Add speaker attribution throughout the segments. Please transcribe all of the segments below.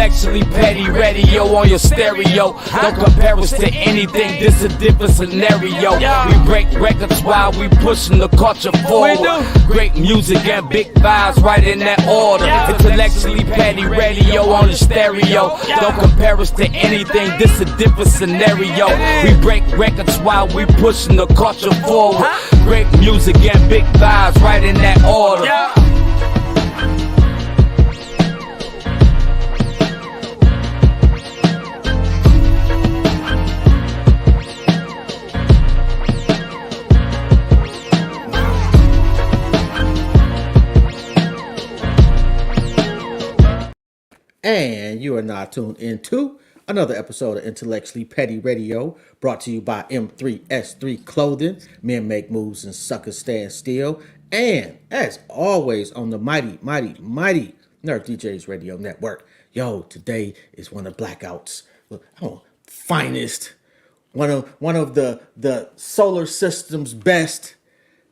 Speaker 1: Intellectually petty radio on your stereo. Don't compare us to anything, this a different scenario. We break records while we pushing the culture forward. Great music and big vibes right in that order. Intellectually petty radio on the stereo. Don't compare us to anything, this a different scenario. We break records while we pushing the culture forward. Great music and big vibes right in that order.
Speaker 2: And you are now tuned into another episode of Intellectually Petty Radio, brought to you by M3S3 Clothing. Men make moves and suckers stand still. And as always, on the mighty Nerd DJs Radio Network. Yo, today is one of Blackout's finest, one of the solar system's best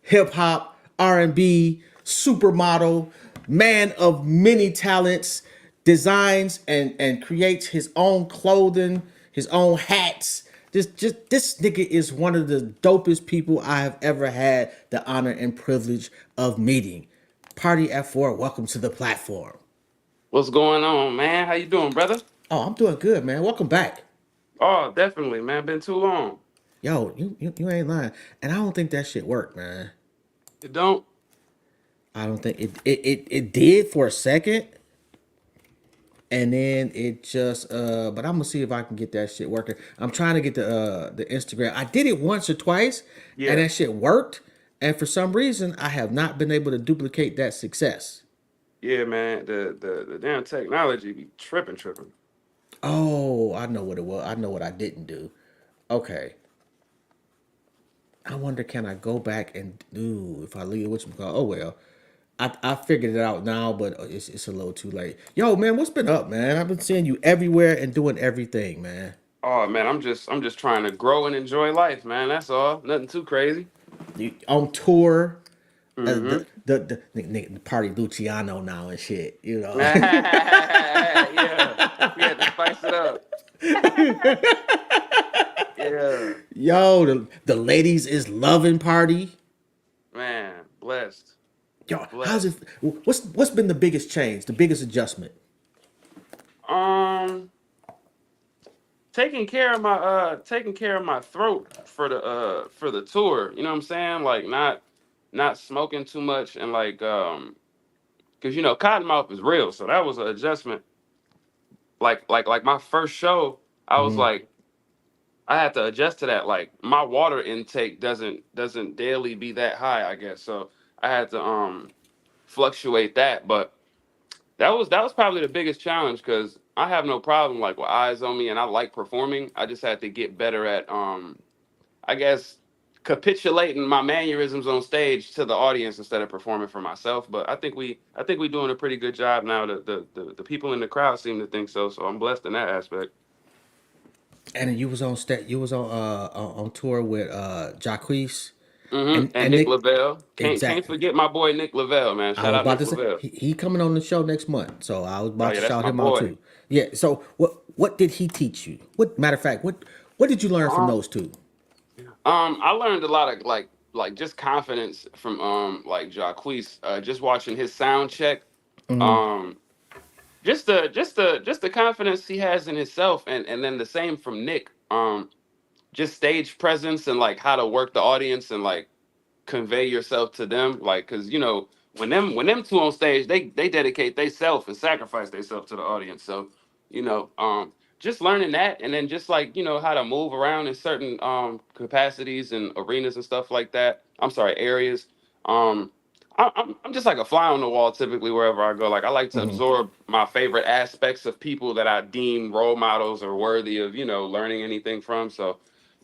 Speaker 2: hip hop, R&B, supermodel, man of many talents, designs and creates his own clothing, his own hats. This nigga is one of the dopest people I have ever had the honor and privilege of meeting. PARTYAT4, welcome to the platform.
Speaker 3: What's going on, man? How you doing, brother?
Speaker 2: Oh, I'm doing good, man. Welcome back.
Speaker 3: Oh, definitely, man. Been too long.
Speaker 2: Yo, you ain't lying. And I don't think that shit worked, man.
Speaker 3: It don't?
Speaker 2: I don't think it did for a second. And then it just but I'm gonna see if I can get that shit working. I'm trying to get the Instagram. I did it once or twice,
Speaker 3: Yeah.
Speaker 2: and that shit worked. And for some reason, I have not been able to duplicate that success.
Speaker 3: Yeah, man. The damn technology be tripping.
Speaker 2: Oh, I know what it was. I know what I didn't do. Okay. I wonder, can I go back and do if I leave whatchamacallit? Oh well. I figured it out now, but it's a little too late. Yo, man, what's been up, man? I've been seeing you everywhere and doing everything, man.
Speaker 3: Oh man, I'm just trying to grow and enjoy life, man. That's all. Nothing too crazy.
Speaker 2: You on tour,
Speaker 3: Mm-hmm.
Speaker 2: the party Luciano now and shit, you know.
Speaker 3: Yeah. We had to spice it up. Yeah.
Speaker 2: Yo, the ladies is loving party.
Speaker 3: Man, blessed.
Speaker 2: Yo, how's it?
Speaker 3: Blessed.
Speaker 2: What's been the biggest change, the biggest adjustment?
Speaker 3: Um taking care of my throat for the tour. You know what I'm saying? Like not smoking too much and like because cottonmouth is real, so that was an adjustment. Like my first show, I was
Speaker 2: Hmm.
Speaker 3: like I had to adjust to that. Like my water intake doesn't daily be that high, I guess. So I had to fluctuate that, but that was probably the biggest challenge because I have no problem like with eyes on me and I like performing. I just had to get better at I guess capitulating my mannerisms on stage to the audience instead of performing for myself. But I think we doing a pretty good job now. The people in the crowd seem to think so. So I'm blessed in that aspect.
Speaker 2: And you was you was on tour with Jacquees
Speaker 3: And
Speaker 2: and
Speaker 3: Nick
Speaker 2: Nick.
Speaker 3: Lavelle, can't
Speaker 2: Exactly.
Speaker 3: forget my boy Nick Lavelle, man.
Speaker 2: I
Speaker 3: Shout
Speaker 2: was
Speaker 3: out
Speaker 2: about
Speaker 3: Nick
Speaker 2: to say
Speaker 3: Lavelle.
Speaker 2: he coming on the show next month, so I was
Speaker 3: Oh
Speaker 2: about
Speaker 3: yeah,
Speaker 2: to
Speaker 3: that's
Speaker 2: shout
Speaker 3: my
Speaker 2: him out
Speaker 3: boy.
Speaker 2: too. Yeah. So what did he teach you? What matter of fact, what did you learn from
Speaker 3: Um,
Speaker 2: those two?
Speaker 3: I learned a lot of like just confidence from like Jacquees. Just watching his sound check.
Speaker 2: Hmm.
Speaker 3: Um, just the confidence he has in himself, and then the same from Nick. Just stage presence and like how to work the audience and like convey yourself to them. Like, cause when them two on stage, they dedicate themselves and sacrifice themselves to the audience. So, you know, just learning that, and then just like how to move around in certain capacities and arenas and stuff like that. I'm sorry, areas. Um, I'm just like a fly on the wall typically wherever I go. Like I like to
Speaker 2: Hmm.
Speaker 3: absorb my favorite aspects of people that I deem role models or worthy of learning anything from. So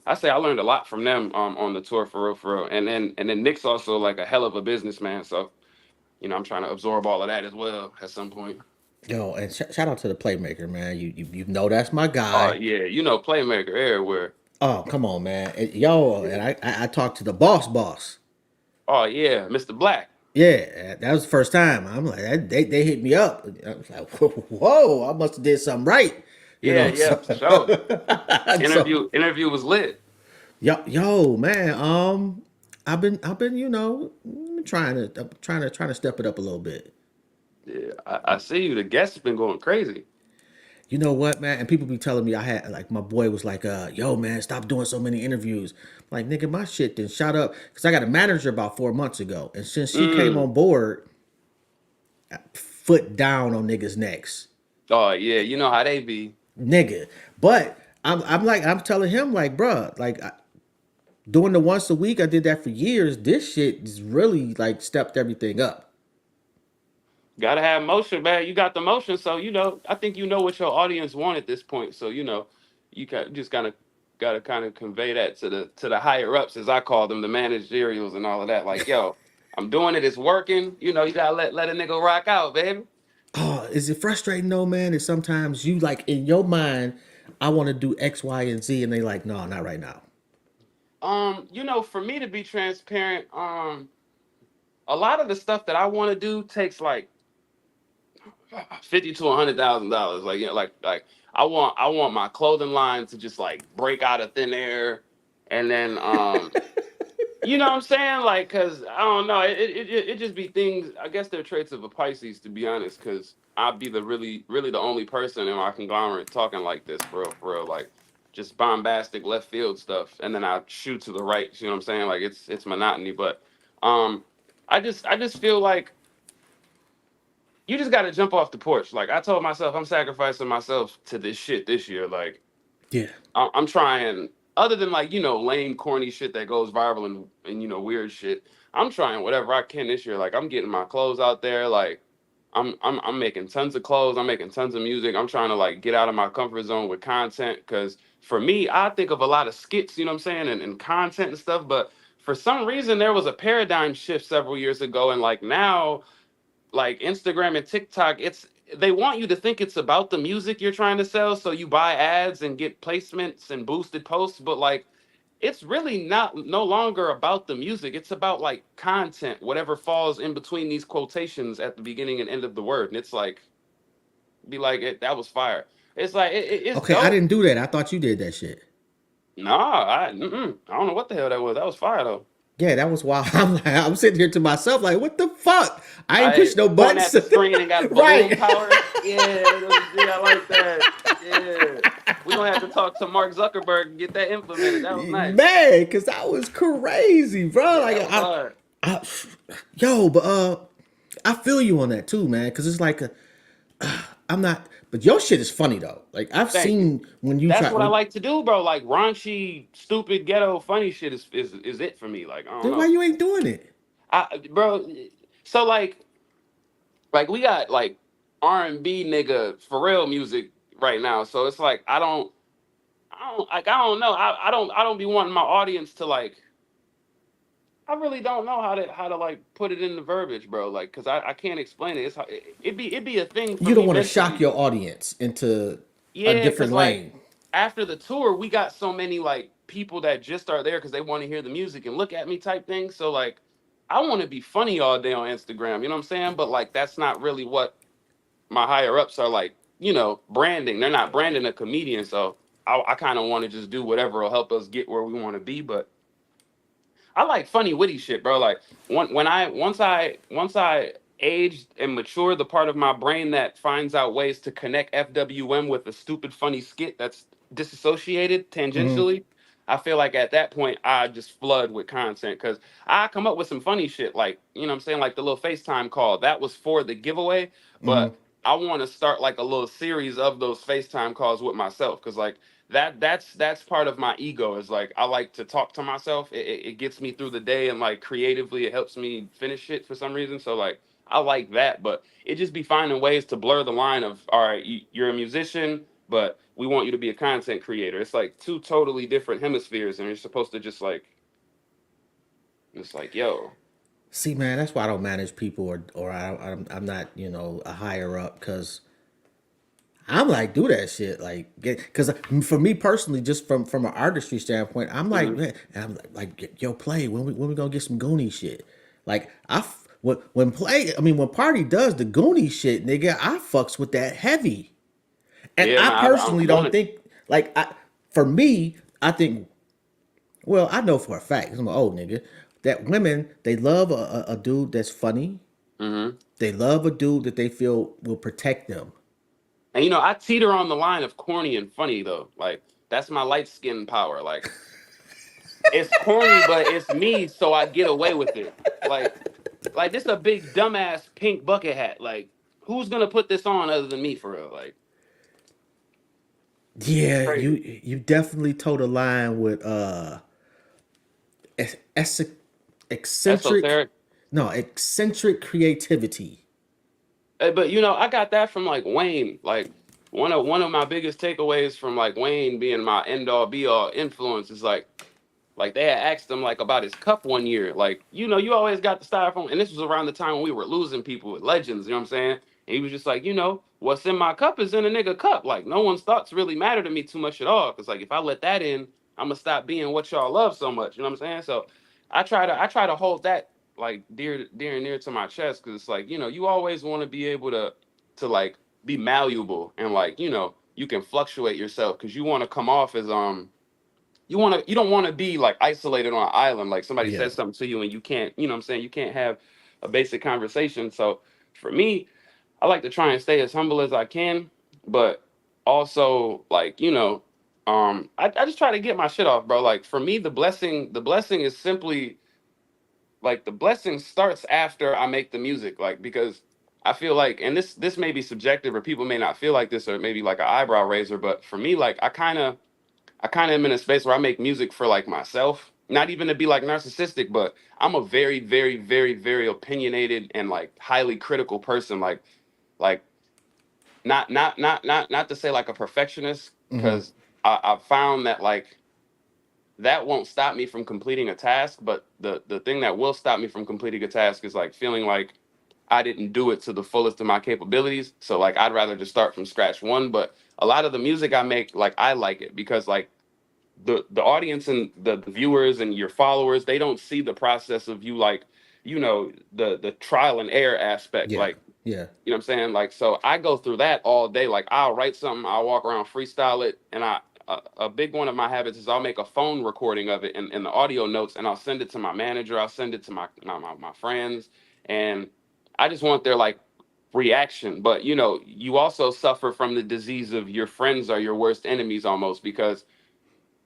Speaker 3: I say I learned a lot from them on the tour for real. And then Nick's also like a hell of a businessman. So I'm trying to absorb all of that as well at some point.
Speaker 2: Yo, and shout out to the playmaker, man. You know that's my
Speaker 3: Oh
Speaker 2: guy.
Speaker 3: yeah, playmaker everywhere.
Speaker 2: Oh, come on, man. Yo, and I talked to the boss.
Speaker 3: Oh yeah, Mr. Black.
Speaker 2: Yeah, that was the first time. I'm like, they hit me up. I was like, whoa, I must have did something right, you
Speaker 3: Yeah,
Speaker 2: know.
Speaker 3: yeah, for sure.
Speaker 2: So
Speaker 3: Interview was lit.
Speaker 2: yo, man, I've been, trying to step it up a little bit.
Speaker 3: Yeah, I see you. The guests been going crazy.
Speaker 2: You know what, man? And people be telling me I had like my boy was like, yo, man, stop doing so many interviews. Like, nigga, my shit then shot up because I got a manager about 4 months ago, and since she came
Speaker 3: Mm.
Speaker 2: on board, foot down on niggas' necks,
Speaker 3: Oh yeah, you know how they be.
Speaker 2: nigga. But I'm telling him like, bruh, like doing the once a week, I did that for years. This shit is really like stepped everything up.
Speaker 3: Gotta have motion, man. You got the motion, so I think you know what your audience want at this point. So just kind of gotta kind of convey that to the higher ups, as I call them, the managerials and all of that. Like, yo, I'm doing it. It's working. You gotta let a nigga rock out, baby.
Speaker 2: Oh, is it frustrating though, man? That sometimes you like in your mind, I want to do X, Y, and Z, and they like, no, not right now.
Speaker 3: For me to be transparent, a lot of the stuff that I want to do takes like 50 to $100,000. Like, like I want my clothing line to just like break out of thin air, and then you know what I'm saying? Like, cause I don't know, it just be things. I guess they're traits of a Pisces, to be honest. Cause I'd be the really the only person in our conglomerate talking like this for real, like just bombastic left field stuff, and then I shoot to the right. You know what I'm saying? Like it's monotony, but um, I just feel like you just got to jump off the porch. Like I told myself, I'm sacrificing myself to this shit this year. Like
Speaker 2: Yeah.
Speaker 3: I'm trying, other than like lame, corny shit that goes viral and weird shit. I'm trying whatever I can this year. Like I'm getting my clothes out there. Like I'm making tons of clothes. I'm making tons of music. I'm trying to like get out of my comfort zone with content. Because for me, I think of a lot of skits. You know what I'm saying, and content and stuff. But for some reason, there was a paradigm shift several years ago, and like now like Instagram and TikTok, they want you to think it's about the music you're trying to sell, so you buy ads and get placements and boosted posts, but like it's really not no longer about the music. It's about like content, whatever falls in between these quotations at the beginning and end of the word. And it's like be like that was fire. It's like it's
Speaker 2: Okay, I
Speaker 3: dope.
Speaker 2: didn't do that. I thought you did that shit.
Speaker 3: Nah, I don't know what the hell that was. That was fire though.
Speaker 2: Yeah, that was wild. I'm sitting here to myself like, what the fuck? I ain't
Speaker 3: I
Speaker 2: push no
Speaker 3: point
Speaker 2: buttons.
Speaker 3: at the screen and got balloon
Speaker 2: Right.
Speaker 3: power. Yeah, I like that. Yeah, we gonna have to talk to Mark Zuckerberg and get that implemented. That was nice.
Speaker 2: Man, because that was crazy, bro.
Speaker 3: Yeah,
Speaker 2: Like,
Speaker 3: that was hard.
Speaker 2: I, yo, but I feel you on that too, man. Because it's like, I'm not, but your shit is funny though. Like, I've
Speaker 3: Thank you.
Speaker 2: seen when you
Speaker 3: That's
Speaker 2: try,
Speaker 3: what I like to do, bro. Like raunchy, stupid, ghetto, funny shit is it for me. Like I don't
Speaker 2: then why
Speaker 3: know,
Speaker 2: you ain't doing it?
Speaker 3: bro. So like we got like R&B nigga for real music right now. So it's like I don't know. I don't be wanting my audience to like. I really don't know how to like put it in the verbiage, bro. Like, cause I can't explain it. It'd be a thing for
Speaker 2: You don't
Speaker 3: me
Speaker 2: want to shock
Speaker 3: mentally.
Speaker 2: your audience into a
Speaker 3: Yeah, cause
Speaker 2: different
Speaker 3: like
Speaker 2: lane.
Speaker 3: after the tour, we got so many like people that just are there because they want to hear the music and look at me type thing. So like, I want to be funny all day on Instagram. You know what I'm saying? But like, that's not really what my higher ups are like. Branding. They're not branding a comedian. So I kind of want to just do whatever will help us get where we want to be. But I like funny, witty shit, bro. Like once I aged and matured the part of my brain that finds out ways to connect FWM with a stupid, funny skit that's disassociated
Speaker 2: Hmm.
Speaker 3: tangentially. I feel like at that point I just flood with content because I come up with some funny shit, like what I'm saying, like the little FaceTime call that was for the giveaway,
Speaker 2: Hmm.
Speaker 3: but I want to start like a little series of those FaceTime calls with myself because like that's part of my ego is like I like to talk to myself. It gets me through the day and like creatively it helps me finish it for some reason. So like I like that, but it just be finding ways to blur the line of all right, you're a musician, but we want you to be a content creator. It's like two totally different hemispheres, and you're supposed to just like it's like yo.
Speaker 2: See, man, that's why I don't manage people, or I'm not, a higher up, because I'm like, do that shit, like, because for me personally, just from an artistry standpoint, I'm like,
Speaker 3: Mhm.
Speaker 2: man, and I'm like, yo, play when we gonna get some Goonie shit, like when Party does the Goonie shit, nigga, I fucks with that heavy. And
Speaker 3: Yeah,
Speaker 2: I
Speaker 3: man,
Speaker 2: personally
Speaker 3: I'm on
Speaker 2: don't
Speaker 3: it.
Speaker 2: think for me, I think well, I know for a fact, 'cause I'm an old nigga, that women they love a dude that's funny.
Speaker 3: Hmm.
Speaker 2: They love a dude that they feel will protect them.
Speaker 3: And you know, I teeter on the line of corny and funny though. Like that's my light skin power. Like it's corny, but it's me, so I get away with it. Like this a big dumbass pink bucket hat. Like who's gonna put this on other than me for real? Like
Speaker 2: Yeah,
Speaker 3: crazy.
Speaker 2: you definitely toed a line with ex- ex- eccentric
Speaker 3: Esoteric.
Speaker 2: no, eccentric creativity.
Speaker 3: But you know, I got that from like Wayne. Like one of my biggest takeaways from like Wayne being my end all be all influence is like they had asked him like about his cup one year. Like, you know, you always got the styrofoam, and this was around the time when we were losing people with legends, you know what I'm saying? And he was just like, you know, what's in my cup is in a nigga cup. Like, no one's thoughts really matter to me too much at all. Cause like if I let that in, I'm gonna stop being what y'all love so much. You know what I'm saying? So I try to hold that like dear and near to my chest because it's like, you know, you always want to be able to like be malleable and like, you know, you can fluctuate yourself because you want to come off as you don't want to be like isolated on an island like somebody
Speaker 2: Yeah.
Speaker 3: says something to you and you can't, you know what I'm saying, you can't have a basic conversation. So for me, I like to try and stay as humble as I can, but also like, you know, I just try to get my shit off, bro. Like for me, the blessing is simply like the blessing starts after I make the music, like because I feel like, and this may be subjective or people may not feel like this or maybe like an eyebrow raiser, but for me, like I kind of am in a space where I make music for like myself, not even to be like narcissistic, but I'm a very, very, very, very opinionated and like highly critical person. Like not to say like a perfectionist,
Speaker 2: Hmm.
Speaker 3: because I've found that like that won't stop me from completing a task, but the thing that will stop me from completing a task is like feeling like I didn't do it to the fullest of my capabilities. So like I'd rather just start from scratch one. But a lot of the music I make, like I like it because like the audience and the viewers and your followers, they don't see the process of you like, you know, the trial and error aspect,
Speaker 2: Yeah.
Speaker 3: like,
Speaker 2: Yeah.
Speaker 3: you know what I'm saying, like, so I go through that all day. Like I'll write something, I'll walk around, freestyle it, and a big one of my habits is I'll make a phone recording of it in the audio notes, and I'll send it to my manager, I'll send it to my friends, and I just want their like reaction. But you know, you also suffer from the disease of your friends are your worst enemies almost, because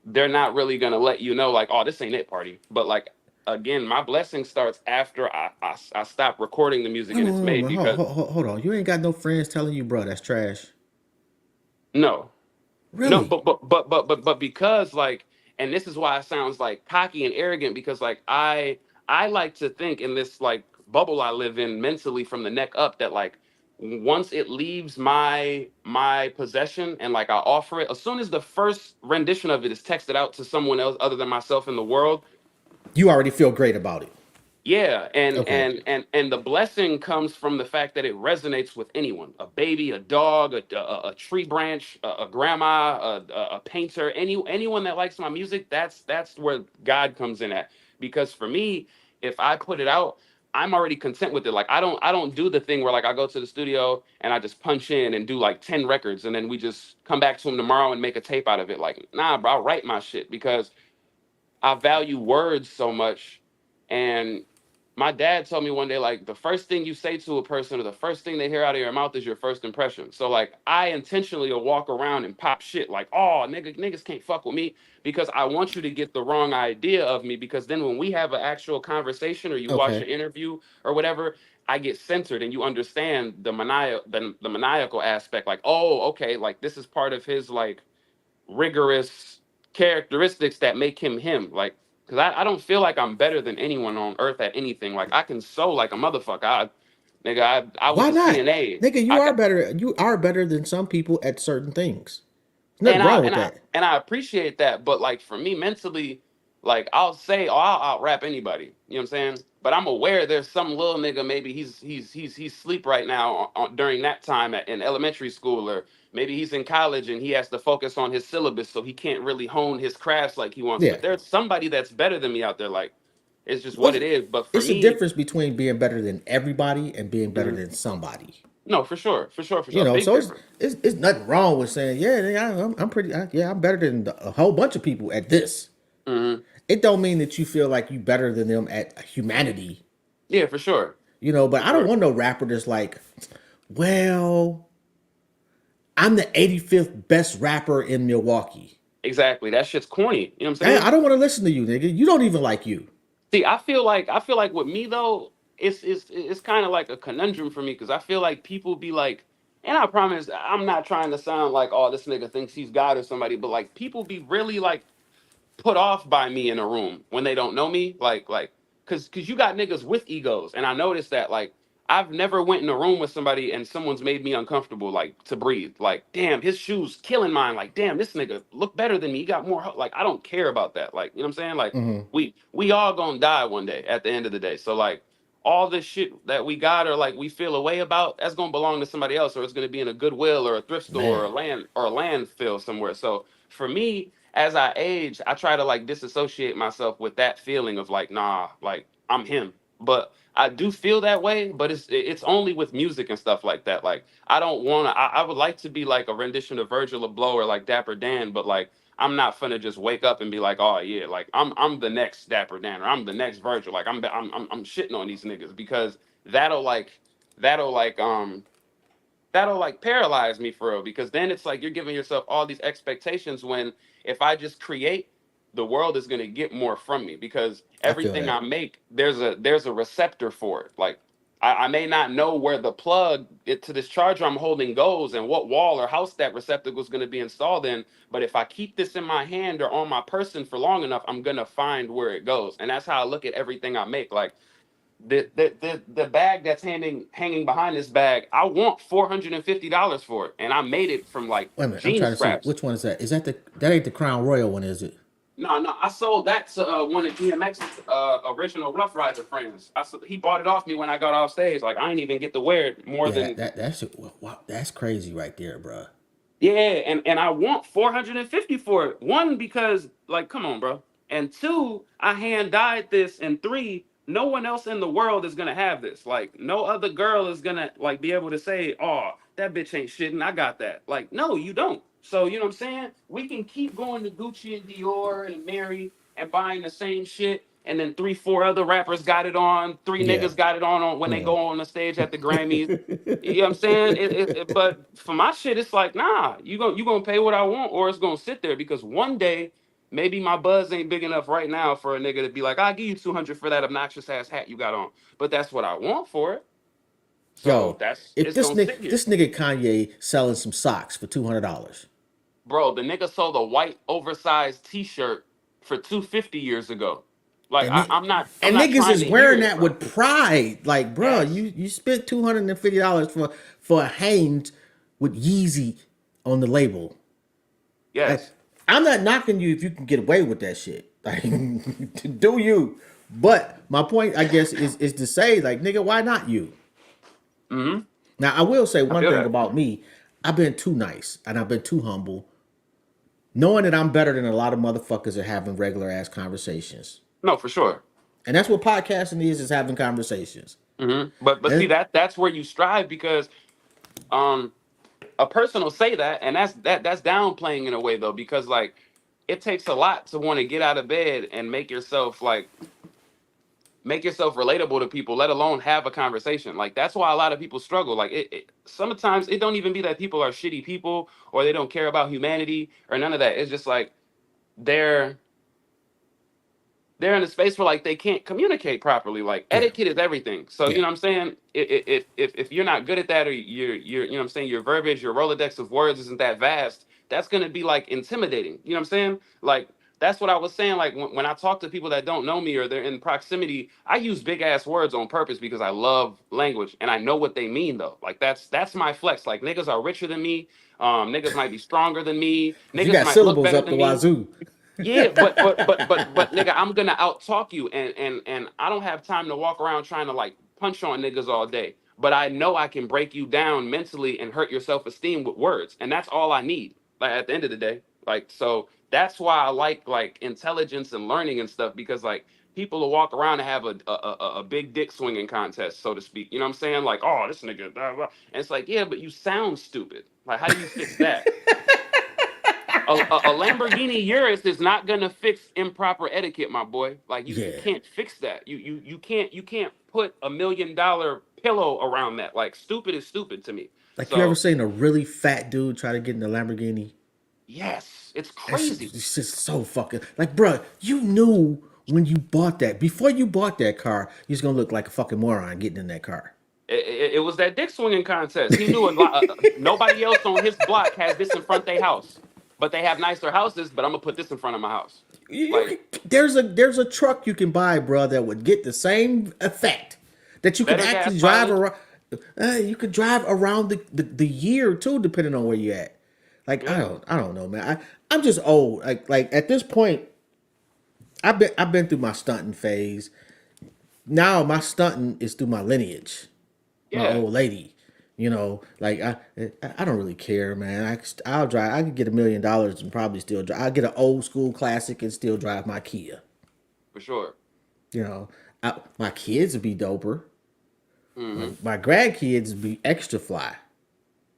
Speaker 3: they're not really gonna let you know like, oh, this ain't it, party. But like again, my blessing starts after I stop recording the music
Speaker 2: Wait,
Speaker 3: and
Speaker 2: wait,
Speaker 3: it's
Speaker 2: wait,
Speaker 3: made
Speaker 2: wait,
Speaker 3: because
Speaker 2: hold on. You ain't got no friends telling you, bro, that's trash.
Speaker 3: no. No,
Speaker 2: Really?
Speaker 3: but because like, and this is why it sounds like cocky and arrogant because like I like to think in this like bubble I live in mentally from the neck up that like once it leaves my possession and like I offer it, as soon as the first rendition of it is texted out to someone else other than myself in the world.
Speaker 2: You already feel great about it.
Speaker 3: Yeah, and
Speaker 2: Okay.
Speaker 3: and and and the blessing comes from the fact that it resonates with anyone, a baby, a dog, a tree branch, a grandma, a painter, anyone that likes my music. That's where God comes in at. Because for me, if I put it out, I'm already content with it. Like I don't do the thing where like I go to the studio and I just punch in and do like 10 records and then we just come back to them tomorrow and make a tape out of it. Like nah, bro, I write my shit because I value words so much. And my dad told me one day, like, the first thing you say to a person or the first thing they hear out of your mouth is your first impression. So, like, I intentionally will walk around and pop shit like, oh, niggas can't fuck with me because I want you to get the wrong idea of me. Because then when we have an actual conversation or you watch
Speaker 2: Okay.
Speaker 3: an interview or whatever, I get centered and you understand the maniacal aspect. Like, oh, okay, like this is part of his like rigorous characteristics that make him him. Like, because I don't feel like I'm better than anyone on earth at anything. Like, I can sew like a motherfucker. Nigga, I was
Speaker 2: Why
Speaker 3: a
Speaker 2: not?
Speaker 3: CNA.
Speaker 2: Nigga,
Speaker 3: I got,
Speaker 2: you are better than some people at certain things. There's
Speaker 3: and
Speaker 2: nothing
Speaker 3: I
Speaker 2: wrong with
Speaker 3: and I
Speaker 2: that.
Speaker 3: and I appreciate that. But like for me mentally, like I'll say, oh, I'll out rap anybody. You know what I'm saying? But I'm aware there's some little nigga maybe he's sleep right now during that time in elementary school, or maybe he's in college and he has to focus on his syllabus, so he can't really hone his crafts like he wants.
Speaker 2: Yeah.
Speaker 3: But there's somebody that's better than me out there. Like It's just what
Speaker 2: What's
Speaker 3: it is. But for
Speaker 2: it's a
Speaker 3: me,
Speaker 2: difference between being better than everybody and being better
Speaker 3: mhm,
Speaker 2: than somebody.
Speaker 3: no, for sure, for sure, for
Speaker 2: You
Speaker 3: sure,
Speaker 2: know,
Speaker 3: big
Speaker 2: so
Speaker 3: difference.
Speaker 2: it's nothing wrong with saying, yeah, I'm pretty, yeah, I'm better than a whole bunch of people at this.
Speaker 3: Hmm.
Speaker 2: It don't mean that you feel like you better than them at humanity,
Speaker 3: Yeah, for sure,
Speaker 2: you know.
Speaker 3: for
Speaker 2: But I don't
Speaker 3: sure.
Speaker 2: want no rapper that's like, well, I'm the 85th best rapper in Milwaukee.
Speaker 3: Exactly. That shit's corny. You know what I'm
Speaker 2: I
Speaker 3: saying?
Speaker 2: don't want to listen to you, nigga. You don't even like you.
Speaker 3: See, I feel like with me though, it's kind of like a conundrum for me because I feel like people be like, and I promise I'm not trying to sound like, oh, this nigga thinks he's God or somebody, but like people be really like put off by me in a room when they don't know me, like because you got niggas with egos, and I noticed that like I've never went in a room with somebody and someone's made me uncomfortable like to breathe, like damn his shoes killing mine, like damn this nigga look better than me, he got more like I don't care about that, like you know what I'm saying, like
Speaker 2: Hmm.
Speaker 3: we all gonna die one day at the end of the day, so like all this shit that we got or like we feel a way about, that's gonna belong to somebody else, or it's gonna be in a Goodwill or a thrift store or
Speaker 2: Man,
Speaker 3: a landfill somewhere. So for me, as I age, I try to like disassociate myself with that feeling of like, nah, like I'm him. But I do feel that way, but it's only with music and stuff like that. Like I don't want to. I would like to be like a rendition of Virgil Abloh or like Dapper Dan, but like I'm not finna just wake up and be like, oh yeah, like I'm the next Dapper Dan or I'm the next Virgil. Like I'm shitting on these niggas because that'll like that'll like um that'll like paralyze me for real, because then it's like you're giving yourself all these expectations when if I just create, the world is going to get more from me because
Speaker 2: I feel
Speaker 3: everything
Speaker 2: that.
Speaker 3: I make, there's a receptor for it. Like I may not know where the plug to this charger I'm holding goes and what wall or house that receptacle is going to be installed in, but if I keep this in my hand or on my person for long enough, I'm going to find where it goes. And that's how I look at everything I make. Like the bag that's hanging behind this bag, I want $450 for it, and I made it from like
Speaker 2: Wait a minute, I'm
Speaker 3: jean
Speaker 2: trying to see
Speaker 3: scraps.
Speaker 2: which one is that. Is that the that ain't the Crown Royal one, is it?
Speaker 3: No, no, I sold that to one of DMX's original Rough Rider friends. He bought it off me when I got off stage. Like I didn't even get to wear it more
Speaker 2: Yeah,
Speaker 3: than.
Speaker 2: that's wow, that's crazy right there, bro.
Speaker 3: Yeah, and I want 450 for it. One, because like, come on, bro. And two, I hand dyed this. And three, no one else in the world is gonna have this. Like, no other girl is gonna like be able to say, "Oh, that bitch ain't shitting. I got that." Like, no, you don't. So you know what I'm saying? We can keep going to Gucci and Dior and Mary and buying the same shit. And then three, four other rappers got it on. Three
Speaker 2: Yeah.
Speaker 3: niggas got it on when they
Speaker 2: Hmm.
Speaker 3: go on the stage at the Grammys. You know what I'm saying? But for my shit, it's like, nah, you gonna pay what I want, or it's gonna sit there because one day, maybe my buzz ain't big enough right now for a nigga to be like, I'll give you 200 for that obnoxious ass hat you got on. But that's what I want for it. So
Speaker 2: Yo,
Speaker 3: that's
Speaker 2: if
Speaker 3: it's gonna sit here.
Speaker 2: this nigga Kanye selling some socks for $200,
Speaker 3: Bro, the nigga sold a white oversized t-shirt for 250 years ago. Like
Speaker 2: and ni-
Speaker 3: I'm
Speaker 2: and
Speaker 3: not
Speaker 2: niggas
Speaker 3: trying
Speaker 2: is
Speaker 3: to hear
Speaker 2: wearing
Speaker 3: it,
Speaker 2: that
Speaker 3: bro.
Speaker 2: with pride, like, bro,
Speaker 3: Yes.
Speaker 2: you spent $250 for a Hanes with Yeezy on the label. Like,
Speaker 3: Yes.
Speaker 2: I'm not knocking you if you can get away with that shit. Like, do you? But my point, I guess, is to say, like, nigga, why not you?
Speaker 3: Mm-hmm.
Speaker 2: Now, I will say
Speaker 3: I
Speaker 2: one
Speaker 3: feel
Speaker 2: thing
Speaker 3: that.
Speaker 2: about me. I've been too nice and I've been too humble, knowing that I'm better than a lot of motherfuckers are having regular ass conversations.
Speaker 3: No, for sure.
Speaker 2: And that's what podcasting is having conversations.
Speaker 3: But see
Speaker 2: And
Speaker 3: that's where you strive because um a person will say that, and that's downplaying in a way though, because like it takes a lot to want to get out of bed and make yourself relatable to people, let alone have a conversation. Like that's why a lot of people struggle. Like sometimes it don't even be that people are shitty people or they don't care about humanity or none of that. It's just like they're they're in a space where like they can't communicate properly. Like
Speaker 2: yeah,
Speaker 3: etiquette is everything. So you
Speaker 2: yeah.
Speaker 3: know what I'm saying? If you're not good at that, or you're you know what I'm saying, your verbiage, your Rolodex of words isn't that vast, that's gonna be like intimidating. You know what I'm saying? Like that's what I was saying. Like when I talk to people that don't know me or they're in proximity, I use big ass words on purpose because I love language and I know what they mean though. Like that's my flex. Like niggas are richer than me. Niggas might be stronger than me.
Speaker 2: You
Speaker 3: Niggas
Speaker 2: got
Speaker 3: might look
Speaker 2: syllables
Speaker 3: better
Speaker 2: up the
Speaker 3: than me.
Speaker 2: wazoo.
Speaker 3: Yeah, but nigga, I'm gonna out talk you, and I don't have time to walk around trying to like punch on niggas all day. But I know I can break you down mentally and hurt your self esteem with words, and that's all I need. Like at the end of the day, like so that's why I like intelligence and learning and stuff because like people will walk around and have a big dick swinging contest, so to speak. You know what I'm saying? Like, oh, this nigga, blah, blah. And it's like, yeah, but you sound stupid. Like, how do you fix that? A Lamborghini Urus is not gonna fix improper etiquette, my boy. Like you
Speaker 2: Yeah.
Speaker 3: can't fix that. You can't put $1 million pillow around that. Like stupid is stupid to me.
Speaker 2: Like you ever
Speaker 3: So
Speaker 2: seen a really fat dude try to get in the Lamborghini?
Speaker 3: yes, it's
Speaker 2: That's
Speaker 3: crazy.
Speaker 2: it's just so fucking like, bruh, you knew when you bought that, before you bought that car, you was gonna look like a fucking moron getting in that car.
Speaker 3: It was that dick swinging contest. He knew a lot. Nobody else on his block has this in front of their house, but they have nicer houses. But I'm gonna put this in front of my house. Like
Speaker 2: There's a truck you can buy, bro, that would get the same effect that you can
Speaker 3: better gas
Speaker 2: actually drive
Speaker 3: mileage.
Speaker 2: around. You could drive around the year too, depending on where you at. Like
Speaker 3: Yeah,
Speaker 2: I don't know, man. I'm just old. Like at this point, I've been through my stunting phase. Now my stunting is through my lineage, my
Speaker 3: yeah.
Speaker 2: old lady. Like I don't really care, man. I'll drive. I could get $1 million and probably still drive. I'll get an old school classic and still drive my Kia.
Speaker 3: For sure.
Speaker 2: You know, my kids would be doper.
Speaker 3: Hmm.
Speaker 2: My grandkids would be extra fly.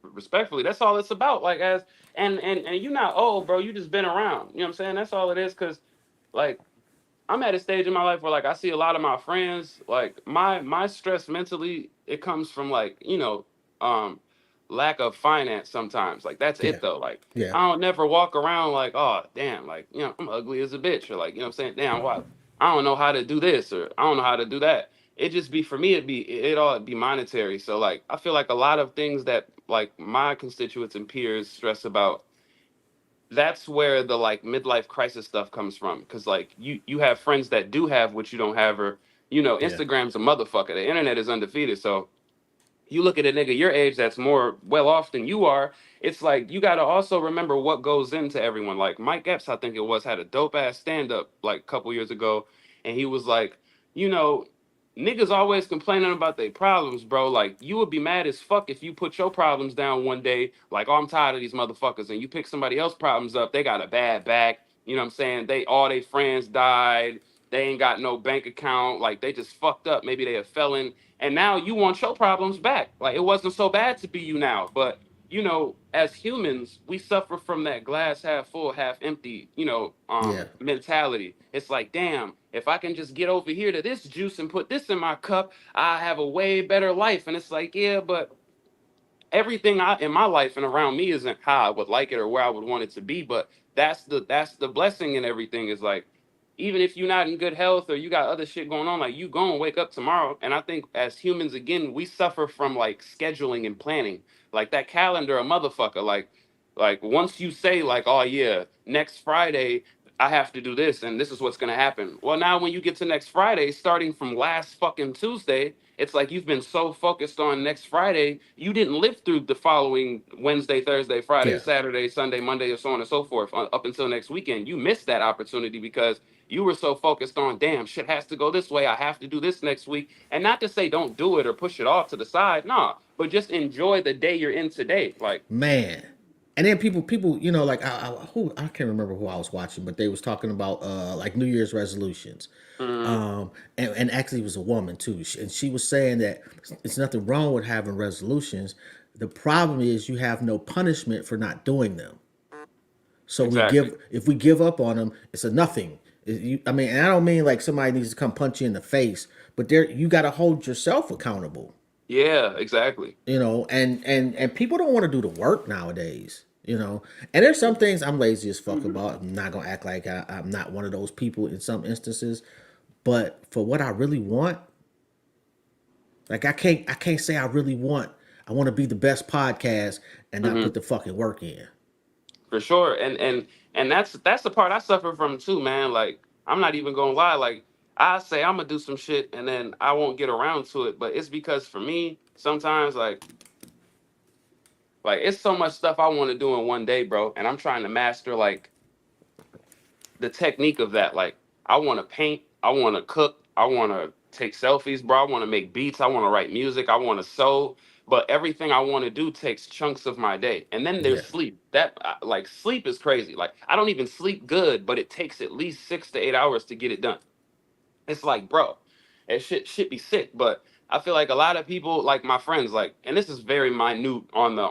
Speaker 3: Respectfully, that's all it's about. Like as and you're not old, bro. You just been around. You know what I'm saying? That's all it is. Cause like I'm at a stage in my life where like I see a lot of my friends. Like my stress mentally, it comes from like um lack of finance sometimes. Like that's
Speaker 2: Yeah,
Speaker 3: it though. Like
Speaker 2: yeah,
Speaker 3: I don't never walk around like, oh damn, like I'm ugly as a bitch, or like what I'm saying, damn, why I don't know how to do this, or I don't know how to do that. It just be for me, it'd be monetary. So like I feel like a lot of things that like my constituents and peers stress about, that's where the like midlife crisis stuff comes from, because like you have friends that do have what you don't have, or
Speaker 2: yeah,
Speaker 3: Instagram's a motherfucker, the internet is undefeated. So you look at a nigga your age that's more well off than you are, it's like you got to also remember what goes into everyone. Like Mike Epps, I think it was, had a dope ass stand up like a couple years ago, and he was like, you know, niggas always complaining about their problems, bro. Like you would be mad as fuck if you put your problems down one day, like, oh, I'm tired of these motherfuckers, and you pick somebody else's problems up, they got a bad back. You know what I'm saying? They all their friends died. They ain't got no bank account. Like they just fucked up. Maybe they a felon, and now you want your problems back. Like it wasn't so bad to be you now. But as humans, we suffer from that glass half full, half empty,
Speaker 2: yeah.
Speaker 3: mentality. It's like, damn, if I can just get over here to this juice and put this in my cup, I have a way better life. And it's like, yeah, but everything in my life and around me isn't how I would like it or where I would want it to be. But that's the blessing in everything, is like, even if you're not in good health or you got other shit going on, like you gonna wake up tomorrow. And I think as humans, again, we suffer from like scheduling and planning. Like that calendar, a motherfucker. Like once you say like, oh yeah, next Friday I have to do this and this is what's gonna happen. Well, now when you get to next Friday, starting from last fucking Tuesday, it's like you've been so focused on next Friday, you didn't live through the following Wednesday, Thursday, Friday,
Speaker 2: Yeah.
Speaker 3: Saturday, Sunday, Monday, or so on and so forth, up until next weekend. You missed that opportunity because you were so focused on, damn, shit has to go this way. I have to do this next week. And not to say don't do it or push it off to the side, nah, but just enjoy the day you're in today. Like,
Speaker 2: Man. And then people, like I can't remember who I was watching, but they was talking about like New Year's resolutions.
Speaker 3: mm,
Speaker 2: And actually it was a woman too. And she was saying that it's nothing wrong with having resolutions. The problem is you have no punishment for not doing them. So
Speaker 3: exactly.
Speaker 2: if we give up on them, it's a nothing. I mean, and I don't mean like somebody needs to come punch you in the face, but you got to hold yourself accountable.
Speaker 3: Yeah, exactly.
Speaker 2: And people don't want to do the work nowadays. And there's some things I'm lazy as fuck about. I'm not gonna act like I'm not one of those people in some instances, but for what I really want, like I can't say I want to be the best podcast and not
Speaker 3: Hmm.
Speaker 2: put the fucking work in.
Speaker 3: For sure. And that's the part I suffer from too, man. Like, I'm not even gonna lie. Like, I say I'm gonna do some shit and then I won't get around to it. But it's because for me, sometimes like it's so much stuff I want to do in one day, bro. And I'm trying to master like the technique of that. Like, I want to paint, I want to cook, I want to take selfies, bro. I want to make beats, I want to write music, I want to sew. But everything I want to do takes chunks of my day. And then
Speaker 2: Yeah.
Speaker 3: there's sleep. That like sleep is crazy. Like I don't even sleep good, but it takes at least 6 to 8 hours to get it done. It's like, bro, it should be sick. But I feel like a lot of people, like my friends, like, and this is very minute on the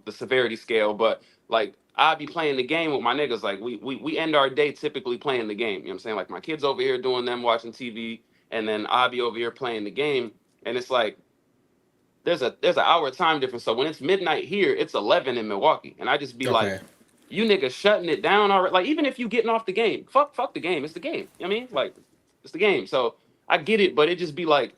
Speaker 3: the severity scale, but like I be playing the game with my niggas. Like we end our day typically playing the game. You know what I'm saying? Like my kids over here doing them watching TV, and then I be over here playing the game. And it's like there's an hour time difference. So when it's midnight here, it's 11 in Milwaukee, and I just be like,
Speaker 2: Okay.
Speaker 3: you niggas shutting it down already. Like even if you getting off the game, fuck the game. It's the game. You know what I mean? Like it's the game. So I get it, but it just be like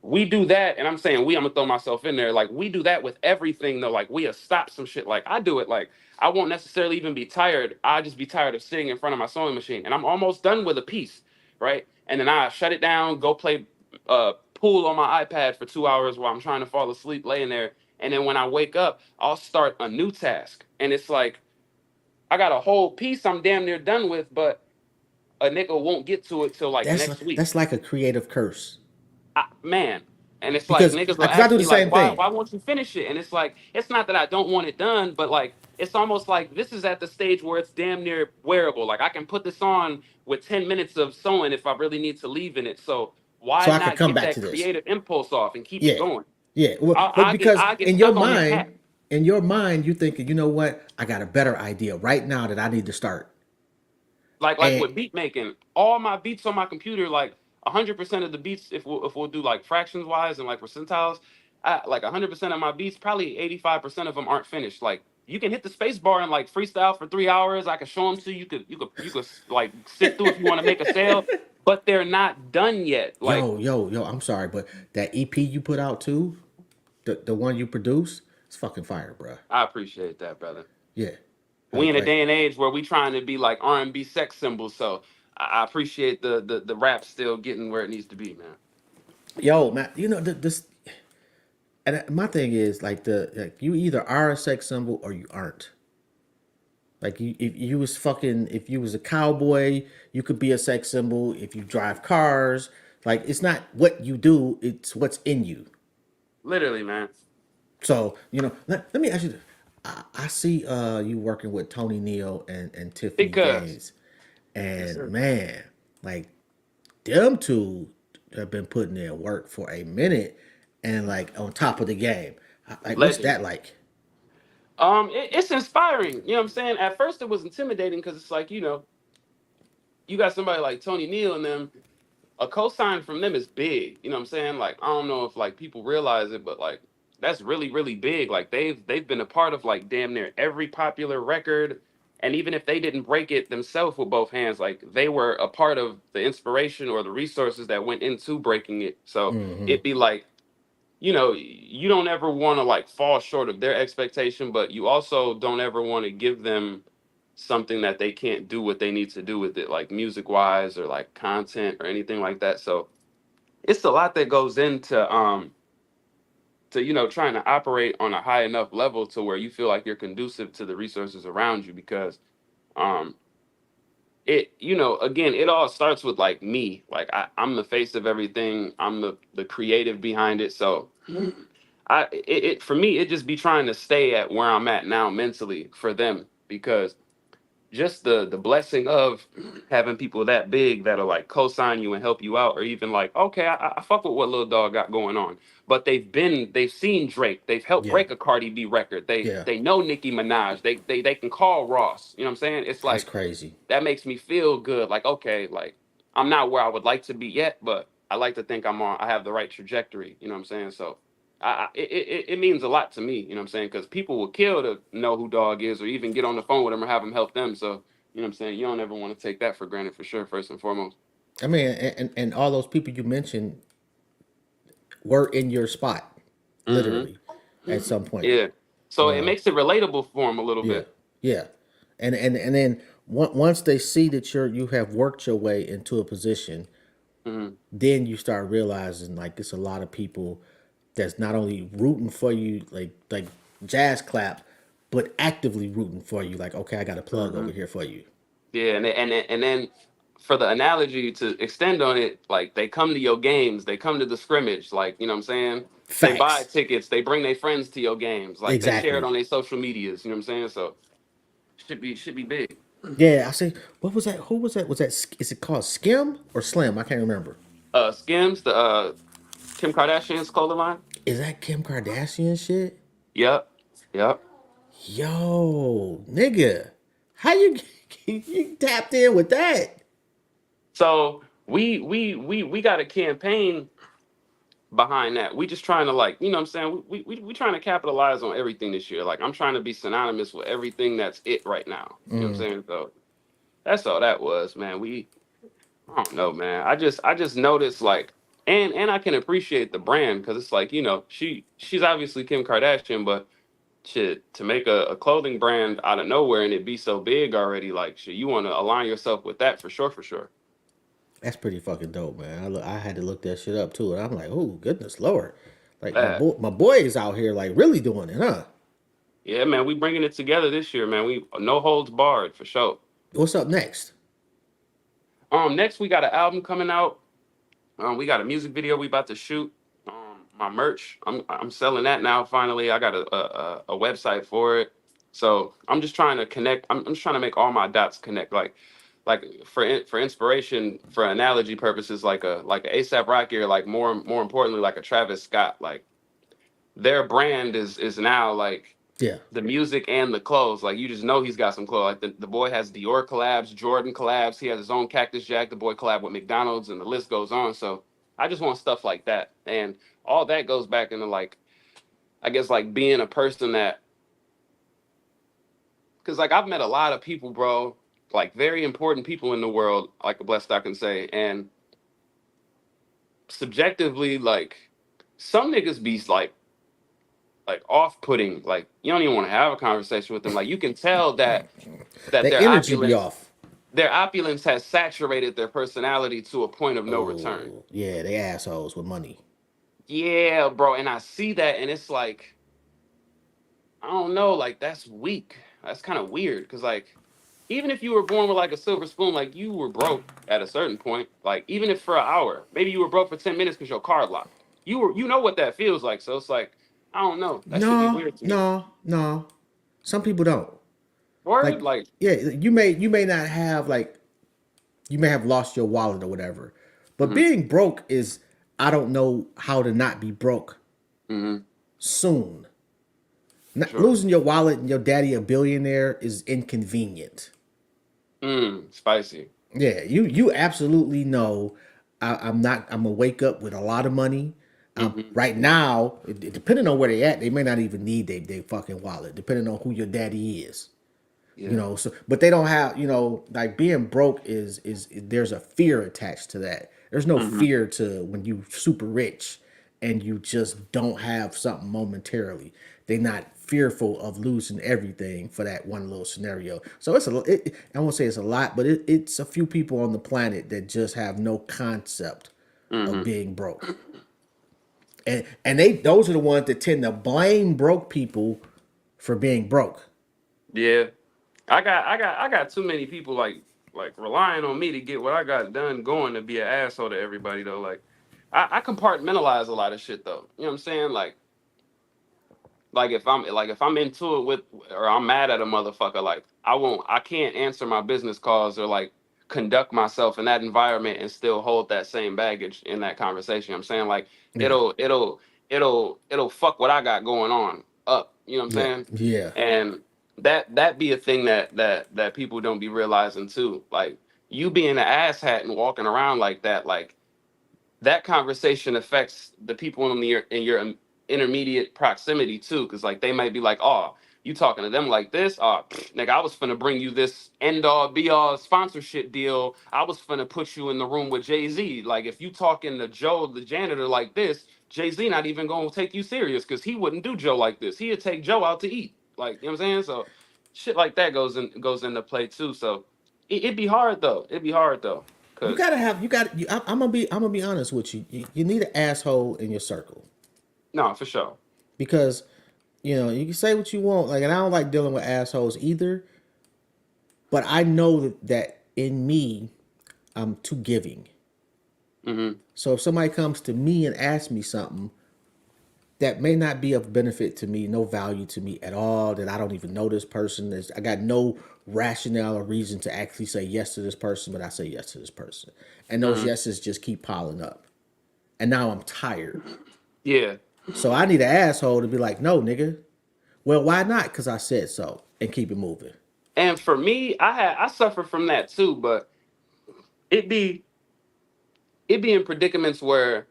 Speaker 3: we do that, and I'm saying I'm gonna throw myself in there. Like we do that with everything though. Like we have stopped some shit. Like I do it. Like I won't necessarily even be tired. I just be tired of sitting in front of my sewing machine, and I'm almost done with a piece, right? And then I shut it down, go play pool on my iPad for 2 hours while I'm trying to fall asleep, laying there. And then when I wake up, I'll start a new task, and it's like I got a whole piece I'm damn near done with, but a nigga won't get to it till like next week.
Speaker 2: That's like a creative curse
Speaker 3: Man. And it's like
Speaker 2: because
Speaker 3: niggas will
Speaker 2: because I
Speaker 3: ask
Speaker 2: do the
Speaker 3: me like,
Speaker 2: same thing.
Speaker 3: why won't you finish it? And it's like, it's not that I don't want it done, but like it's almost like this is at the stage where it's damn near wearable. Like I can put this on with 10 minutes of sewing if I really need to leave in it. So
Speaker 2: So
Speaker 3: why
Speaker 2: I could
Speaker 3: not
Speaker 2: come
Speaker 3: get
Speaker 2: back to
Speaker 3: that
Speaker 2: this.
Speaker 3: creative impulse off and keep it
Speaker 2: Yeah,
Speaker 3: going?
Speaker 2: yeah. Well, but
Speaker 3: I
Speaker 2: because
Speaker 3: I get stuck on this hat.
Speaker 2: in your mind, you thinking, you know what? I got a better idea right now that I need to start.
Speaker 3: Like
Speaker 2: And
Speaker 3: with beat making, all my beats on my computer, like 100% of the beats, if we'll do like fractions wise and like percentiles, like 100% of my beats, probably 85% of them aren't finished. Like you can hit the space bar and like freestyle for 3 hours. I can show them to you. You could like sit through if you want to make a sale, but they're not done yet. Like
Speaker 2: yo, I'm sorry, but that EP you put out too, the one you produced, it's fucking fire, bruh.
Speaker 3: I appreciate that, brother.
Speaker 2: Yeah,
Speaker 3: We in a
Speaker 2: like
Speaker 3: day and age where we trying to be like R&B sex symbols, so I appreciate the rap still getting where it needs to be, man.
Speaker 2: yo, man. You know this, and my thing is like you either are a sex symbol or you aren't. Like if you was fucking, if you was a cowboy, you could be a sex symbol. If you drive cars, like it's not what you do, it's what's in you.
Speaker 3: Literally, man.
Speaker 2: So let me ask you. I see you working with Tony Neal and Tiffany
Speaker 3: Because
Speaker 2: Gaines,
Speaker 3: yes,
Speaker 2: and
Speaker 3: sir.
Speaker 2: man, like them two have been putting in work for a minute, and like on top of the game. Like what's
Speaker 3: Legends.
Speaker 2: that like?
Speaker 3: It's inspiring. You know what I'm saying? At first, it was intimidating because it's like you got somebody like Tony Neal and them. A cosign from them is big. You know what I'm saying? Like I don't know if like people realize it, but like that's really big. Like they've been a part of like damn near every popular record, and even if they didn't break it themselves with both hands, like they were a part of the inspiration or the resources that went into breaking it. So
Speaker 2: Hmm.
Speaker 3: it'd be like you don't ever want to like fall short of their expectation, but you also don't ever want to give them something that they can't do what they need to do with it, like music wise or like content or anything like that. So it's a lot that goes into trying to operate on a high enough level to where you feel like you're conducive to the resources around you because um it again it all starts with like me. Like I'm the face of everything. I'm the creative behind it. So for me it just be trying to stay at where I'm at now mentally for them because just the blessing of having people that big that'll like co-sign you and help you out or even like okay I fuck with what little dog got going on, but they've seen Drake, they've helped
Speaker 2: Yeah,
Speaker 3: break a Cardi B record, they
Speaker 2: yeah,
Speaker 3: they know Nicki Minaj, they can call Ross. You know what I'm saying? It's
Speaker 2: that's
Speaker 3: like
Speaker 2: crazy.
Speaker 3: that makes me feel good. Like, okay, like I'm not where I would like to be yet, but I like to think I have the right trajectory. You know what I'm saying? So it means a lot to me. You know what I'm saying? Because people will kill to know who dog is or even get on the phone with them or have them help them. So, you know what I'm saying? You don't ever want to take that for granted for sure, first and foremost.
Speaker 2: I mean, and all those people you mentioned were in your spot,
Speaker 3: Hmm.
Speaker 2: literally, at some point.
Speaker 3: Yeah. So
Speaker 2: You
Speaker 3: it
Speaker 2: know,
Speaker 3: makes it relatable for them a little
Speaker 2: yeah,
Speaker 3: bit.
Speaker 2: yeah, and then once they see that you have worked your way into a position,
Speaker 3: Hmm.
Speaker 2: then you start realizing like it's a lot of people that's not only rooting for you like jazz clap, but actively rooting for you. Like, okay, I got a plug
Speaker 3: Hmm.
Speaker 2: over here for you.
Speaker 3: Yeah, and then for the analogy to extend on it, like they come to your games, they come to the scrimmage, like you know what I'm saying. They buy
Speaker 2: Facts.
Speaker 3: tickets, they bring their friends to your games, like they share it
Speaker 2: Exactly.
Speaker 3: on their social medias. You know what I'm saying? So should be big.
Speaker 2: Yeah, I say, what was that? Who was that? Was that? Is it called Skim or Slim? I can't remember.
Speaker 3: Skims, the Kim Kardashian's clothing line.
Speaker 2: Is that Kim Kardashian shit?
Speaker 3: Yep, yep.
Speaker 2: Yo, nigga, how you you tapped in with that?
Speaker 3: So we got a campaign behind that. We just trying to like, you know what I'm saying? We trying to capitalize on everything this year. Like I'm trying to be synonymous with everything that's it right now. You know what I'm saying? So that's all that was, man. I don't know, man. I just noticed like and I can appreciate the brand because it's like, she's obviously Kim Kardashian, but shit, to make a clothing brand out of nowhere and it be so big already, like shit, you want to align yourself with that for sure, for sure.
Speaker 2: That's pretty fucking dope, man. I had to look that shit up too, and I'm like, oh goodness lord, like
Speaker 3: Uh,
Speaker 2: my boy is out here like really doing it, huh?
Speaker 3: yeah, man, we bringing it together this year, man. We no holds barred for sure.
Speaker 2: What's up next?
Speaker 3: Next we got an album coming out. We got a music video we about to shoot. My merch, I'm selling that now. Finally, I got a website for it. So I'm just trying to connect. I'm just trying to make all my dots connect. Like for inspiration, for analogy purposes, like a ASAP Rocky, or like more importantly, like a Travis Scott. Like their brand is now like
Speaker 2: Yeah,
Speaker 3: the music and the clothes. Like you just know he's got some clothes. Like the boy has Dior collabs, Jordan collabs. He has his own Cactus Jack. The boy collab with McDonald's, and the list goes on. So I just want stuff like that, and all that goes back into like, I guess, like being a person that, because like I've met a lot of people, bro, like very important people in the world, like Blessed I can say, and subjectively, like some niggas be like off-putting. Like you don't even want to have a conversation with them. Like you can tell that
Speaker 2: the energy be off.
Speaker 3: their opulence has saturated their personality to a point of no return.
Speaker 2: Oh yeah, they assholes with money.
Speaker 3: Yeah, bro, and I see that, and it's like, I don't know, like that's weak. That's kind of weird, because like even if you were born with like a silver spoon, like you were broke at a certain point. Like even if for an hour, maybe you were broke for 10 minutes because your card locked. You know what that feels like. So it's like, I don't know. That should be
Speaker 2: No,
Speaker 3: weird to me.
Speaker 2: no, no. Some people don't.
Speaker 3: Word,
Speaker 2: Like,
Speaker 3: like.
Speaker 2: yeah, you may not have like you may have lost your wallet or whatever, but
Speaker 3: Mhm,
Speaker 2: being broke is I don't know how to not be broke
Speaker 3: mhm,
Speaker 2: soon. Not,
Speaker 3: sure.
Speaker 2: losing your wallet and your daddy a billionaire is inconvenient.
Speaker 3: Spicy.
Speaker 2: Yeah, you absolutely know. I'm not. I'm gonna wake up with a lot of money.
Speaker 3: Mhm,
Speaker 2: Right now, depending on where they at, they may not even need their fucking wallet, depending on who your daddy is.
Speaker 3: yeah.
Speaker 2: So but they don't have, like being broke is there's a fear attached to that. There's no
Speaker 3: Mhm,
Speaker 2: fear to when you super rich and you just don't have something momentarily. They're not fearful of losing everything for that one little scenario. So I won't say it's a lot, but it's a few people on the planet that just have no concept of
Speaker 3: mhm.
Speaker 2: being broke. And those are the ones that tend to blame broke people for being broke.
Speaker 3: Yeah. I got too many people like relying on me to get what I got done going to be an asshole to everybody though. Like I compartmentalize a lot of shit though. You know what I'm saying? Like if I'm into it with, or I'm mad at a motherfucker, like I can't answer my business calls or like conduct myself in that environment and still hold that same baggage in that conversation. I'm saying like
Speaker 2: Yeah.
Speaker 3: it'll fuck what I got going on up. You know what I'm
Speaker 2: Yeah.
Speaker 3: saying?
Speaker 2: Yeah.
Speaker 3: And that be a thing that people don't be realizing too. Like you being an asshat and walking around like that, like that conversation affects the people in your intermediate proximity too, because like they might be like, oh, you talking to them like this? Oh, nigga, I was finna bring you this end all be all sponsorship deal. I was finna put you in the room with Jay-Z. Like if you talking to Joe the janitor like this, Jay-Z not even gonna take you serious because he wouldn't do Joe like this. He'd take Joe out to eat. Like, you know what I'm saying? So shit like that goes into play too. So it'd be hard though. It'd be hard though.
Speaker 2: You
Speaker 3: Cause
Speaker 2: gotta have. You got. You, I'm gonna be honest with you. You need an asshole in your circle
Speaker 3: no, for sure.
Speaker 2: because you can say what you want. Like, and I don't like dealing with assholes either. But I know that in me, I'm too giving.
Speaker 3: Mm-hmm.
Speaker 2: So if somebody comes to me and asks me something, that may not be of benefit to me, no value to me at all, that I don't even know this person. I got no rationale or reason to actually say yes to this person, but I say yes to this person. And those
Speaker 3: Mm,
Speaker 2: yeses just keep piling up. And now I'm tired.
Speaker 3: yeah.
Speaker 2: So I need an asshole to be like, no, nigga. Well, why not? Because I said so. And keep it moving.
Speaker 3: And for me, I suffer from that too, but it be it be in predicaments where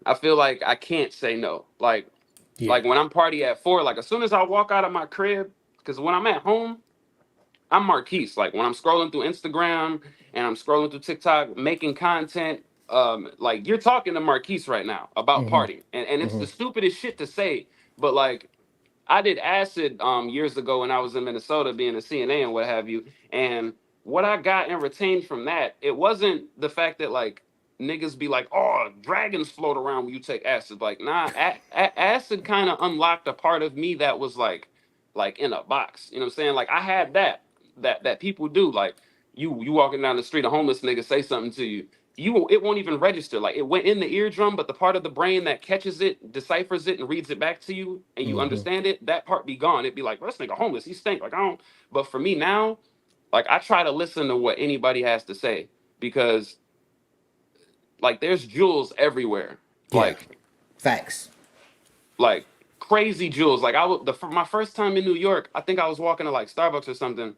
Speaker 3: I feel like I can't say no.
Speaker 2: Yeah.
Speaker 3: Like when I'm party at 4, like as soon as I walk out of my crib, because when I'm at home, I'm Marquise. Like when I'm scrolling through Instagram and I'm scrolling through TikTok, making content, like you're talking to Marquise right now about party, and it's the stupidest shit to say, but like I did acid years ago when I was in Minnesota being a CNA and what have you. And what I got and retained from that, it wasn't the fact that like niggas be like, oh, dragons float around when you take acid. Like, nah, acid kind of unlocked a part of me that was like in a box. You know what I'm saying? Like I had that people do. Like you walking down the street, a homeless nigga say something to you, it won't even register. Like it went in the eardrum, but the part of the brain that catches it, deciphers it, and reads it back to you, and you understand it, that part be gone. It'd be like, well, this nigga homeless, he stink. Like I don't. But for me now, like I try to listen to what anybody has to say because like there's jewels everywhere.
Speaker 2: Yeah.
Speaker 3: Like
Speaker 2: Facts.
Speaker 3: like crazy jewels. Like my first time in New York, I think I was walking to like Starbucks or something.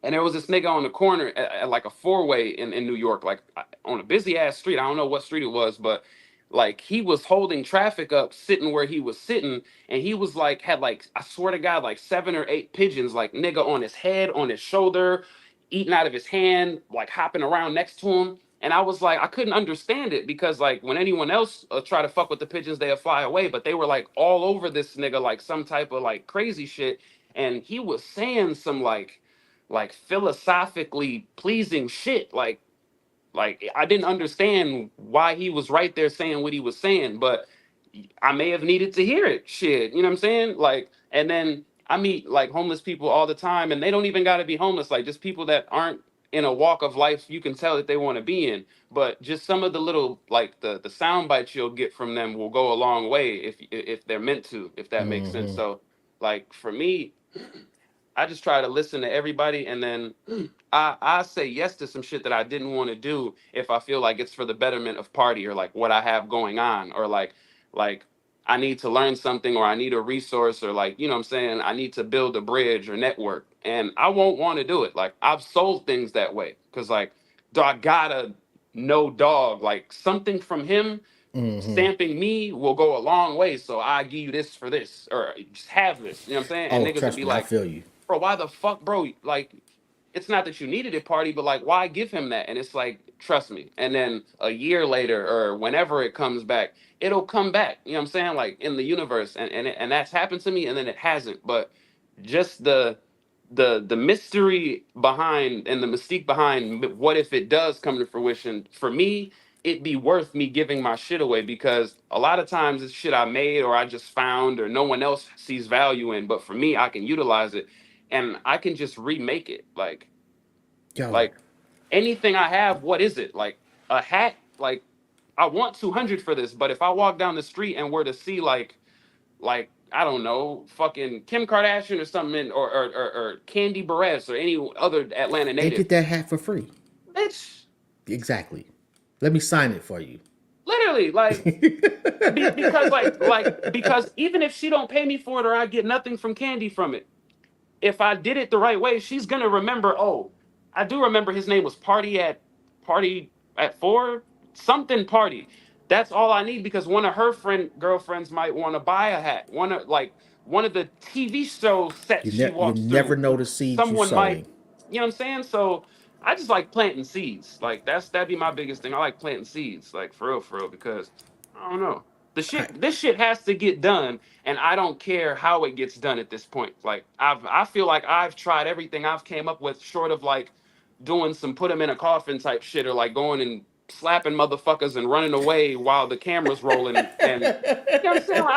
Speaker 3: And there was this nigga on the corner at like a four-way in New York, like on a busy ass street. I don't know what street it was, but like he was holding traffic up, sitting where he was sitting, and he was like had like I swear to God, like 7 or 8 pigeons, like nigga on his head, on his shoulder, eating out of his hand, like hopping around next to him. And I was like, I couldn't understand it because like when anyone else try to fuck with the pigeons, they'll fly away. But they were like all over this nigga, like some type of like crazy shit. And he was saying some like philosophically pleasing shit. Like I didn't understand why he was right there saying what he was saying, but I may have needed to hear it. Shit, you know what I'm saying? Like, and then I meet like homeless people all the time, and they don't even got to be homeless. Like, just people that aren't in a walk of life you can tell that they want to be in. But just some of the little like the sound bites you'll get from them will go a long way if they're meant to, if that makes sense. So, like for me, I just try to listen to everybody, and then I say yes to some shit that I didn't want to do if I feel like it's for the betterment of party or like what I have going on, or like I need to learn something, or I need a resource, or like you know what I'm saying, I need to build a bridge or network, and I won't want to do it. Like I've sold things that way because like I gotta know dog like something from him stamping me will go a long way. So I give you this for this, or just have this. You know what I'm saying? And
Speaker 2: Oh,
Speaker 3: niggas would
Speaker 2: trust
Speaker 3: be
Speaker 2: me, I
Speaker 3: like,
Speaker 2: feel you.
Speaker 3: bro, why the fuck, bro? Like, it's not that you needed it, party, but like, why give him that? And it's like, trust me. And then a year later, or whenever it comes back, it'll come back. You know what I'm saying? Like in the universe, and that's happened to me, and then it hasn't. But just the mystery behind and the mystique behind what if it does come to fruition for me, it'd be worth me giving my shit away because a lot of times it's shit I made or I just found or no one else sees value in, but for me I can utilize it and I can just remake it.
Speaker 2: Yo,
Speaker 3: Like anything I have, what is it? Like a hat? Like I want 200 for this, but if I walk down the street and were to see like I don't know, fucking Kim Kardashian or something, or Candy Barres or any other Atlanta
Speaker 2: and
Speaker 3: native,
Speaker 2: get that hat for free.
Speaker 3: bitch,
Speaker 2: Exactly. Let me sign it for you.
Speaker 3: literally, like because even if she don't pay me for it or I get nothing from Candy from it, if I did it the right way, she's gonna remember. Oh, I do remember his name was Party at 4 something party. That's all I need because one of her girlfriends might want to buy a hat. One of the TV show sets she
Speaker 2: You
Speaker 3: walks
Speaker 2: never
Speaker 3: through,
Speaker 2: know the seeds you
Speaker 3: someone might,
Speaker 2: sowing.
Speaker 3: you know what I'm saying? So I just like planting seeds. Like that'd be my biggest thing. I like planting seeds, like for real, because I don't know.
Speaker 2: I,
Speaker 3: This shit has to get done, and I don't care how it gets done at this point. Like I feel like I've tried everything I've came up with, short of like doing some put them in a coffin type shit, or like going and slapping motherfuckers and running away while the camera's rolling. And you know what I'm saying? Like,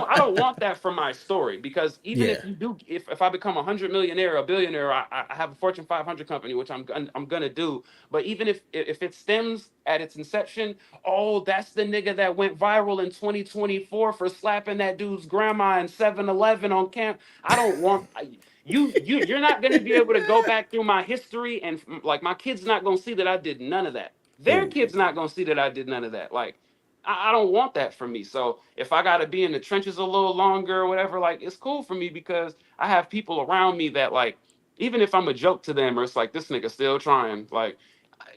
Speaker 3: I don't want that for my story, because even
Speaker 2: Yeah.
Speaker 3: if you do, if I become 100 millionaire, a billionaire, I have a Fortune 500 company, which I'm gonna do. But even if it stems at its inception, oh, that's the nigga that went viral in 2024 for slapping that dude's grandma in 7-Eleven on camp. I don't want you're not gonna be able to go back through my history, and like my kid's not gonna see that I did none of that. Their
Speaker 2: Oh,
Speaker 3: kid's not gonna see that I did none of that. Like I don't want that for me. So if I gotta be in the trenches a little longer or whatever, like it's cool for me, because I have people around me that, like, even if I'm a joke to them, or it's like this nigga still trying, like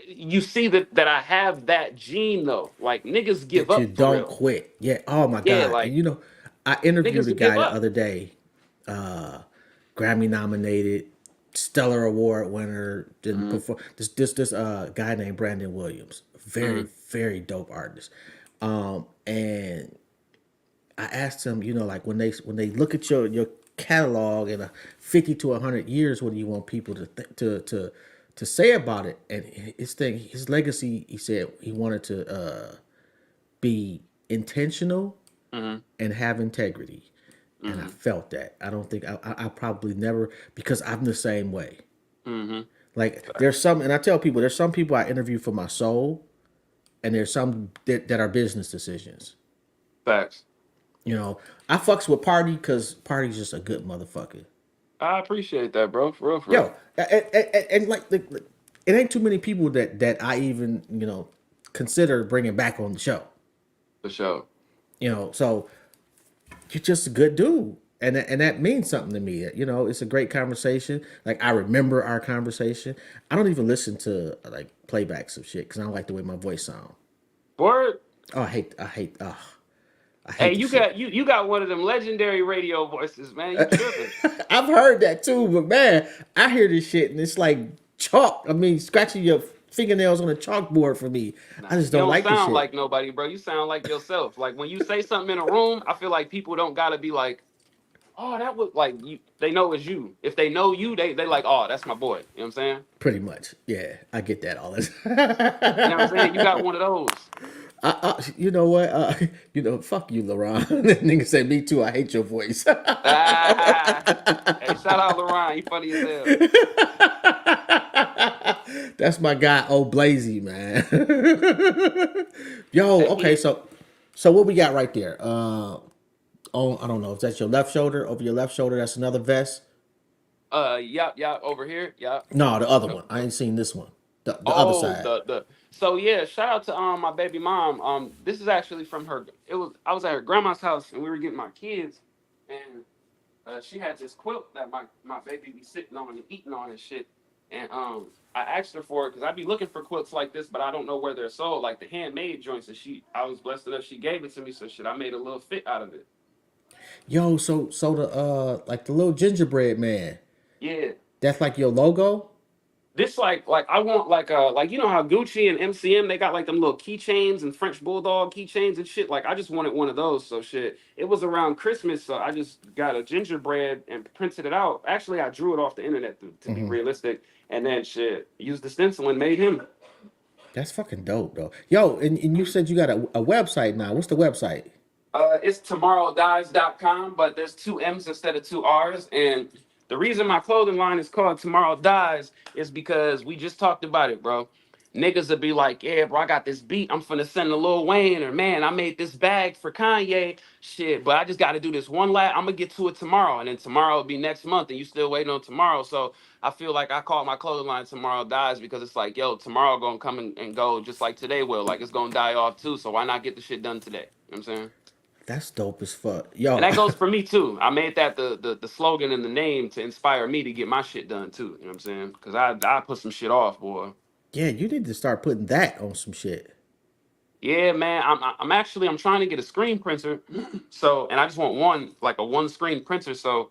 Speaker 3: you see that I have that gene though. Like niggas give
Speaker 2: that you
Speaker 3: up for
Speaker 2: don't
Speaker 3: real.
Speaker 2: quit. Yeah. Oh my
Speaker 3: Yeah,
Speaker 2: God. And
Speaker 3: like
Speaker 2: you know, I interviewed
Speaker 3: niggas
Speaker 2: a
Speaker 3: will give
Speaker 2: guy the
Speaker 3: up.
Speaker 2: other day, Grammy nominated, Stellar Award winner. Didn't
Speaker 3: Mm-hmm.
Speaker 2: perform. This guy named Brandon Williams, very very dope artist. And I asked him, you know, like when they look at your catalog in a 50 to 100 years, what do you want people to say about it? And his legacy, he said he wanted to be intentional
Speaker 3: Mm-hmm.
Speaker 2: and have integrity. And I
Speaker 3: Mm-hmm.
Speaker 2: felt that. I don't think I probably never, because I'm the same way.
Speaker 3: Mm-hmm.
Speaker 2: Like there's some, and I tell people there's some people I interview for my soul, and there's some that are business decisions.
Speaker 3: Facts.
Speaker 2: You know, I fucks with Party because Party's just a good motherfucker.
Speaker 3: I appreciate that, bro. For real, for real.
Speaker 2: Yo, and like it ain't too many people that I even consider bringing back on the show.
Speaker 3: For sure.
Speaker 2: You know, so you're just a good dude, and that means something to me. You know, it's a great conversation. Like I remember our conversation. I don't even listen to like playbacks of shit because I don't like the way my voice sounds.
Speaker 3: Word.
Speaker 2: Oh, I
Speaker 3: Hey,
Speaker 2: hate the
Speaker 3: you
Speaker 2: shit.
Speaker 3: got you got one of them legendary radio voices, man. You tripping?
Speaker 2: I've heard that too, but man, I hear this shit and it's like chalk. I mean, scratching your fingernails on a chalkboard for me. I
Speaker 3: Nah,
Speaker 2: just
Speaker 3: you
Speaker 2: don't
Speaker 3: don't
Speaker 2: like the
Speaker 3: sound
Speaker 2: shit.
Speaker 3: like nobody, bro. You sound like yourself. Like when you say something in a room, I feel like people don't gotta be like, oh, that was like you. They know it's you. If they know you, they like, oh, that's my boy. You know what I'm saying?
Speaker 2: Pretty much, yeah. I get that all this.
Speaker 3: You know what I'm saying? You got one of those.
Speaker 2: You know what? Fuck you, LaRon. Nigga said, me too. I hate your voice.
Speaker 3: Ah, hey, shout out Lorraine. You funny as hell.
Speaker 2: That's my guy, old Blazy, man. Yo,
Speaker 3: Hey,
Speaker 2: okay,
Speaker 3: he,
Speaker 2: so what we got right there? I don't know if that's your left shoulder. Over your left shoulder, that's another vest.
Speaker 3: yup, yup, over here, yup.
Speaker 2: No, the other
Speaker 3: Nope,
Speaker 2: one. I
Speaker 3: nope.
Speaker 2: ain't seen this one. The other
Speaker 3: Oh,
Speaker 2: side.
Speaker 3: the so yeah, shout out to my baby mom. This is actually from her. It was I was at her grandma's house and we were getting my kids, and she had this quilt that my baby be sitting on and eating on and shit. And I asked her for it because I be looking for quilts like this, but I don't know where they're sold, like the handmade joints. And I was blessed enough she gave it to me, so shit, I made a little fit out of it.
Speaker 2: Yo, so the like the little gingerbread man.
Speaker 3: Yeah.
Speaker 2: That's like your logo.
Speaker 3: This like I want like you know how Gucci and MCM they got like them little keychains and French Bulldog keychains and shit. Like I just wanted one of those. So shit, it was around Christmas, so I just got a gingerbread and printed it out. Actually, I drew it off the internet to be realistic, and then shit used the stencil and made him.
Speaker 2: That's fucking dope, though. Yo, and you said you got a website now. What's the website?
Speaker 3: It's tomorrowdies.com, but there's two M's instead of two R's. And the reason my clothing line is called Tomorrow Dies is because we just talked about it, bro. Niggas will be like, yeah, bro, I got this beat. I'm finna send to Lil Wayne, or man, I made this bag for Kanye. Shit, but I just got to do this one last. I'm gonna get to it tomorrow, and then tomorrow will be next month, and you still waiting on tomorrow. So I feel like I call my clothing line Tomorrow Dies because it's like, yo, tomorrow gonna come and go just like today will. Like it's gonna die off too. So why not get the shit done today? You know what I'm saying?
Speaker 2: That's dope as fuck.
Speaker 3: And
Speaker 2: Yo,
Speaker 3: that goes for me too. I made that the slogan and the name to inspire me to get my shit done too. You know what I'm saying? Because I put some shit off, boy.
Speaker 2: yeah, you need to start putting that on some shit.
Speaker 3: Yeah, man. I'm trying to get a screen printer. So and I just want one like a one screen printer. So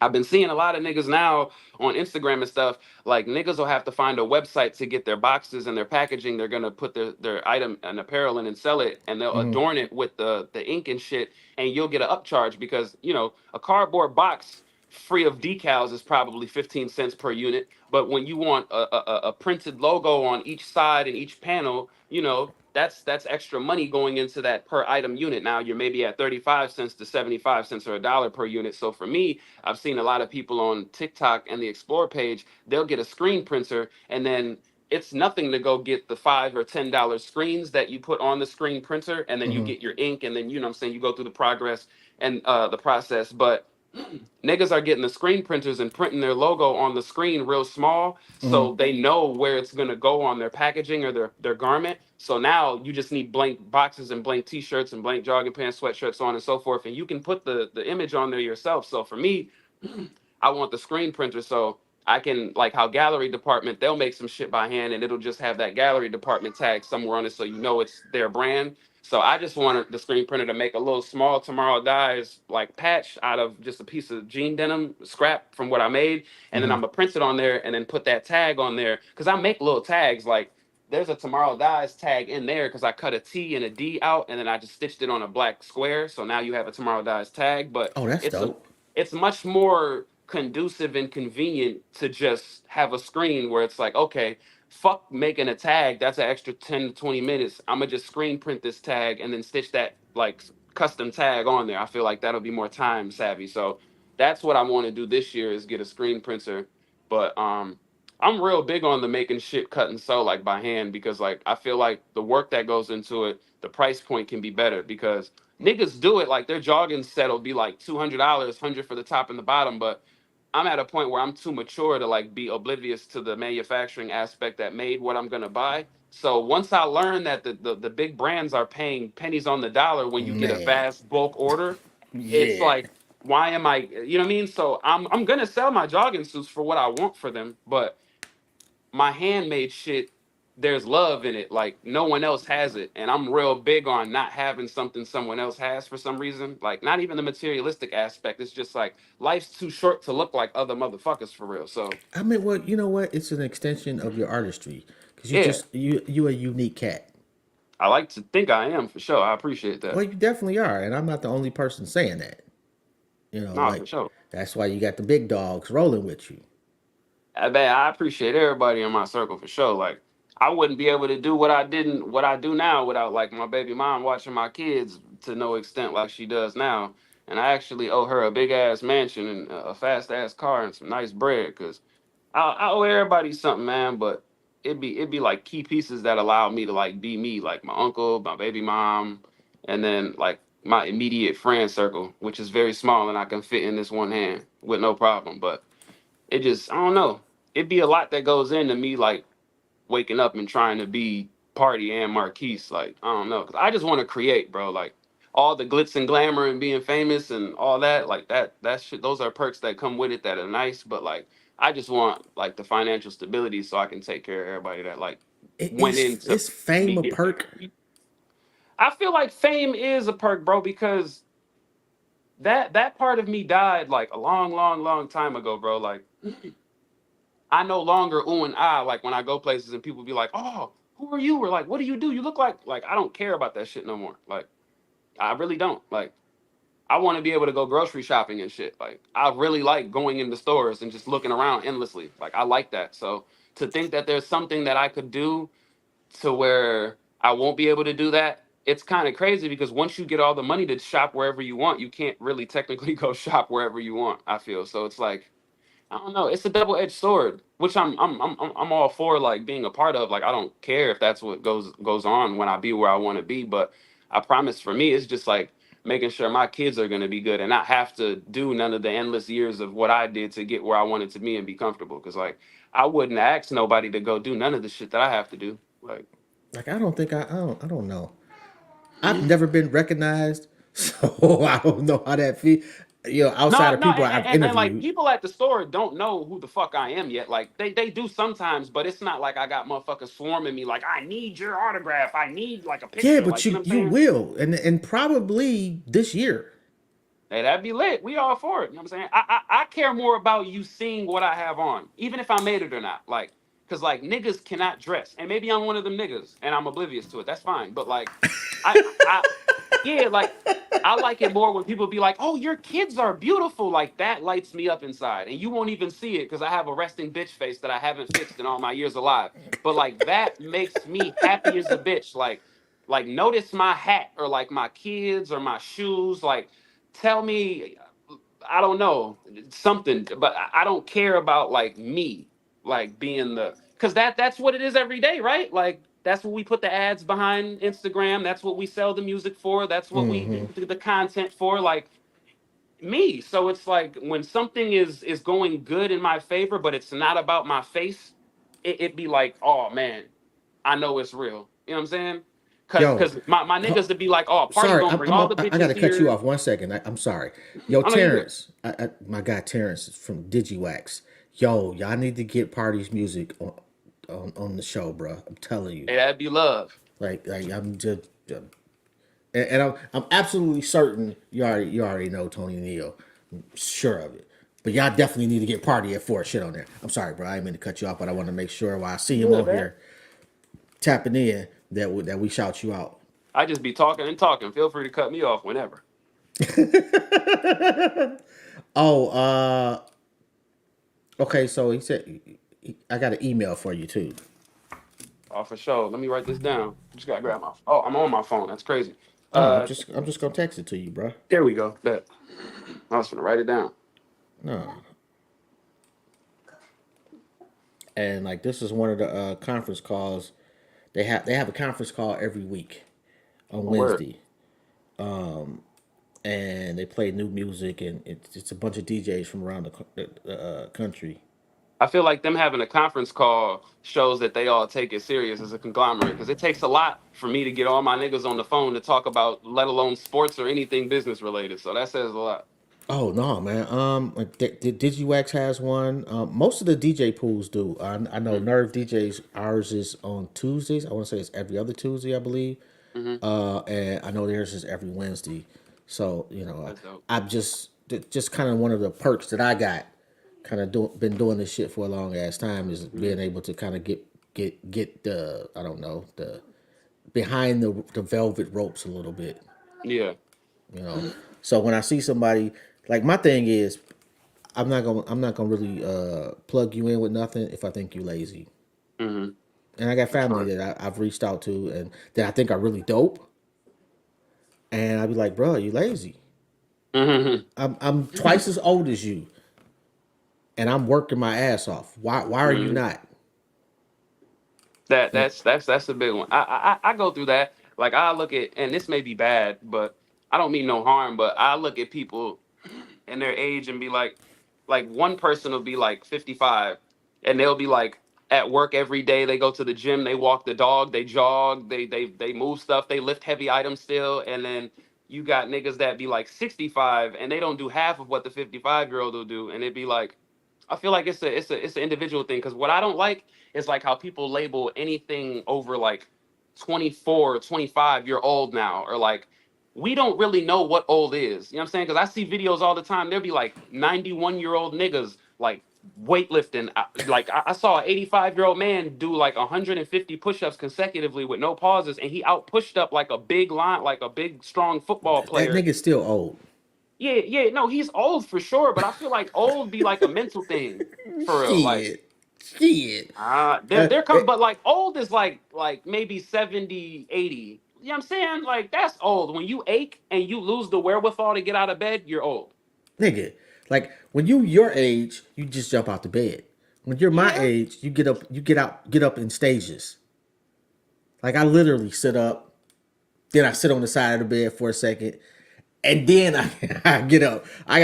Speaker 3: I've been seeing a lot of niggas now on Instagram and stuff. Like niggas will have to find a website to get their boxes and their packaging. They're gonna put their item and apparel in and sell it, and they'll
Speaker 2: Hmm.
Speaker 3: adorn it with the ink and shit. And you'll get an upcharge because you know a cardboard box free of decals is probably 15 cents per unit. But when you want a printed logo on each side and each panel, you know, that's extra money going into that per item unit. Now you're maybe at 35 cents to 75 cents or a dollar per unit. So for me, I've seen a lot of people on TikTok and the Explore page, they'll get a screen printer and then it's nothing to go get the $5 or $10 screens that you put on the screen printer, and then you
Speaker 2: Mm-hmm.
Speaker 3: get your ink, and then you know what I'm saying, you go through the progress and the process. But niggas are getting the screen printers and printing their logo on the screen real small
Speaker 2: Mm-hmm.
Speaker 3: so they know where it's going to go on their packaging or their garment. So now you just need blank boxes and blank t-shirts and blank jogging pants, sweatshirts, so on and so forth, and you can put the image on there yourself. So for me, I want the screen printer so I can, like how gallery department, they'll make some shit by hand and it'll just have that gallery department tag somewhere on it so you know it's their brand. So I just wanted the screen printer to make a little small Tomorrow Dies like patch out of just a piece of jean denim scrap from what I made, and then
Speaker 2: Mm-hmm.
Speaker 3: I'm gonna print it on there and then put that tag on there because I make little tags like there's a Tomorrow Dies tag in there because I cut a T and a D out and then I just stitched it on a black square. So now you have a Tomorrow Dies tag, but
Speaker 2: Oh, that's
Speaker 3: it's a
Speaker 2: dope.
Speaker 3: it's much more conducive and convenient to just have a screen where it's like, okay, fuck making a tag. That's an extra 10 to 20 minutes. I'm gonna just screen print this tag and then stitch that like custom tag on there. I feel like that'll be more time savvy. So that's what I want to do this year is get a screen printer. But I'm real big on the making shit cut and sew like by hand because like I feel like the work that goes into it, the price point can be better because niggas do it like their jogging set will be like $200, 100 for the top and the bottom, but I'm at a point where I'm too mature to like be oblivious to the manufacturing aspect that made what I'm gonna buy. So once I learned that the big brands are paying pennies on the dollar when you get a
Speaker 2: Man.
Speaker 3: vast bulk order, it's
Speaker 2: Yeah.
Speaker 3: like why am I, you know what I mean? So I'm gonna sell my jogging suits for what I want for them, but my handmade shit, there's love in it. Like no one else has it. And I'm real big on not having something someone else has for some reason. Like not even the materialistic aspect. It's just like life's too short to look like other motherfuckers for real. So
Speaker 2: I mean, what you know? What it's an extension of your artistry because
Speaker 3: yeah,
Speaker 2: you a unique cat.
Speaker 3: I like to think I am for sure. I appreciate that.
Speaker 2: Well, you definitely are, and I'm not the only person saying that. You know,
Speaker 3: Nah, for
Speaker 2: like
Speaker 3: sure.
Speaker 2: that's why you got the big dogs rolling with you.
Speaker 3: I appreciate everybody in my circle for sure. Like I wouldn't be able to do what I do now without like my baby mom watching my kids to no extent like she does now. And I actually owe her a big ass mansion and a fast ass car and some nice bread because I owe everybody something, man. But it'd be like key pieces that allow me to like be me, like my uncle, my baby mom, and then like my immediate friend circle, which is very small and I can fit in this one hand with no problem. But it just I don't know. It'd be a lot that goes into me like waking up and trying to be Party and Marquise. Like I don't know, cause I just want to create, bro. Like all the glitz and glamour and being famous and all that, like that shit. Those are perks that come with it that are nice. But like I just want like the financial stability so I can take care of everybody that like went into
Speaker 2: Is fame
Speaker 3: me
Speaker 2: a
Speaker 3: getting
Speaker 2: perk?
Speaker 3: here. I feel like fame is a perk, bro, because that part of me died like a long, long, long time ago, bro. Like I no longer ooh and ah like when I go places and people be like, "Oh, who are you?" or like, "What do you do? You look like." I don't care about that shit no more. Like I really don't. Like I want to be able to go grocery shopping and shit. Like I really like going into stores and just looking around endlessly. Like I like that. So to think that there's something that I could do to where I won't be able to do that, it's kind of crazy because once you get all the money to shop wherever you want, you can't really technically go shop wherever you want. I feel so. It's like I don't know. It's a double-edged sword, which I'm all for like being a part of. Like I don't care if that's what goes on when I be where I want to be, but I promise for me it's just like making sure my kids are going to be good and not have to do none of the endless years of what I did to get where I wanted to be and be comfortable cuz like I wouldn't ask nobody to go do none of the shit that I have to do. Like
Speaker 2: Like I don't think I don't know. I've never been recognized, so I don't know how that feel. You know, outside
Speaker 3: no,
Speaker 2: of
Speaker 3: no,
Speaker 2: people I've
Speaker 3: and, like
Speaker 2: interviewed.
Speaker 3: people at the store don't know who the fuck I am yet. Like they do sometimes, but it's not like I got motherfuckers swarming me like I need your autograph. I need like a
Speaker 2: Yeah,
Speaker 3: picture.
Speaker 2: but
Speaker 3: Like you know what I'm
Speaker 2: you
Speaker 3: saying?
Speaker 2: will, and probably this year.
Speaker 3: Hey, that'd be lit. We all for it. You know what I'm saying? I care more about you seeing what I have on, even if I made it or not. Like, cause like niggas cannot dress, and maybe I'm one of them niggas, and I'm oblivious to it. That's fine. But like, I yeah, like I like it more when people be like, "Oh, your kids are beautiful." Like that lights me up inside, and you won't even see it because I have a resting bitch face that I haven't fixed in all my years alive. But like that makes me happy as a bitch. Like notice my hat or like my kids or my shoes. Like tell me, I don't know something, but I don't care about like me, like being the because that's what it is every day, right? Like that's what we put the ads behind Instagram. That's what we sell the music for. That's what we
Speaker 2: Mm-hmm.
Speaker 3: do the content for. Like me. So it's like when something is going good in my favor, but it's not about my face, it be like, oh man, I know it's real. You know what I'm saying?
Speaker 2: Yo,
Speaker 3: Cause my niggas would be like, oh, party
Speaker 2: sorry,
Speaker 3: gonna bring all the
Speaker 2: I got
Speaker 3: bitches
Speaker 2: to cut you
Speaker 3: here.
Speaker 2: off 1 second. I'm sorry. Yo,
Speaker 3: I know you good.
Speaker 2: Terrence, my guy Terrence is from DigiWax. Yo, y'all need to get Party's music on the show, bro. I'm telling you.
Speaker 3: Hey, that'd be love.
Speaker 2: Like I'm just, and I'm absolutely certain you already know Tony Neo. I'm sure of it. But y'all definitely need to get Party at 4 shit on there. I'm sorry, bro. I didn't mean to cut you off, but I want to make sure while I see him
Speaker 3: Good,
Speaker 2: on
Speaker 3: man.
Speaker 2: here tapping in that we shout you out.
Speaker 3: I just be talking and talking. Feel free to cut me off whenever.
Speaker 2: Oh, okay. So he said I got an email for you too.
Speaker 3: Oh, for sure. Let me write this down. Just gotta grab my. Oh, I'm on my phone. That's crazy.
Speaker 2: No,
Speaker 3: Uh,
Speaker 2: I'm just gonna text it to you, bro.
Speaker 3: there we go. Bet. I was gonna write it down.
Speaker 2: No, and like this is one of the conference calls. They have a conference call every week on
Speaker 3: Oh, word.
Speaker 2: Wednesday, and they play new music, and it's a bunch of DJs from around the country.
Speaker 3: I feel like them having a conference call shows that they all take it serious as a conglomerate because it takes a lot for me to get all my niggas on the phone to talk about, let alone sports or anything business related. So that says a lot.
Speaker 2: Oh no, man. Like DigiWax has one. Most of the DJ pools do. I know
Speaker 3: Mm-hmm.
Speaker 2: Nerve DJs. Ours is on Tuesdays. I want to say it's every other Tuesday, I believe.
Speaker 3: Mm-hmm.
Speaker 2: And I know theirs is every Wednesday. So
Speaker 3: That's dope.
Speaker 2: I'm just kind of one of the perks that I got. Kind of been doing this shit for a long ass time is
Speaker 3: Mm-hmm.
Speaker 2: being able to kind of get the I don't know the behind the velvet ropes a little bit.
Speaker 3: Yeah.
Speaker 2: You know. So when I see somebody like my thing is I'm not gonna really plug you in with nothing if I think you lazy.
Speaker 3: Mm-hmm.
Speaker 2: And I got
Speaker 3: For
Speaker 2: family
Speaker 3: sure.
Speaker 2: that I've reached out to and that I think are really dope. And I'd be like, bro, you lazy.
Speaker 3: Mm-hmm.
Speaker 2: I'm twice as old as you, and I'm working my ass off. Why are you
Speaker 3: Mm-hmm.
Speaker 2: not?
Speaker 3: That's a big one. I go through that. Like I look at, and this may be bad, but I don't mean no harm. But I look at people and their age and be like one person will be like 55, and they'll be like at work every day. They go to the gym, they walk the dog, they jog, they move stuff, they lift heavy items still, and then you got niggas that be like 65 and they don't do half of what the 55-year-old will do, and it'd be like I feel like it's an individual thing because what I don't like is like how people label anything over like 24 or 25 you're old now or like we don't really know what old is. You know what I'm saying? Because I see videos all the time. There'll be like 91-year-old niggas like weightlifting. Like I saw an 85-year-old man do like 150 push-ups consecutively with no pauses, and he out pushed up like a big line, like a big strong football
Speaker 2: That
Speaker 3: player.
Speaker 2: nigga's still old.
Speaker 3: Yeah, yeah, no, he's old for sure, but I feel like old be like a mental thing for real. Like,
Speaker 2: Shit, shit.
Speaker 3: they're coming, but like old is like maybe 70, 80. You know what I'm saying? Like that's old. When you ache and you lose the wherewithal to get out of bed, you're old.
Speaker 2: Nigga, like when you your age, you just jump out the bed. When you're my
Speaker 3: Yeah.
Speaker 2: age, get up in stages. Like I literally sit up, then I sit on the side of the bed for a second, and then I get up. I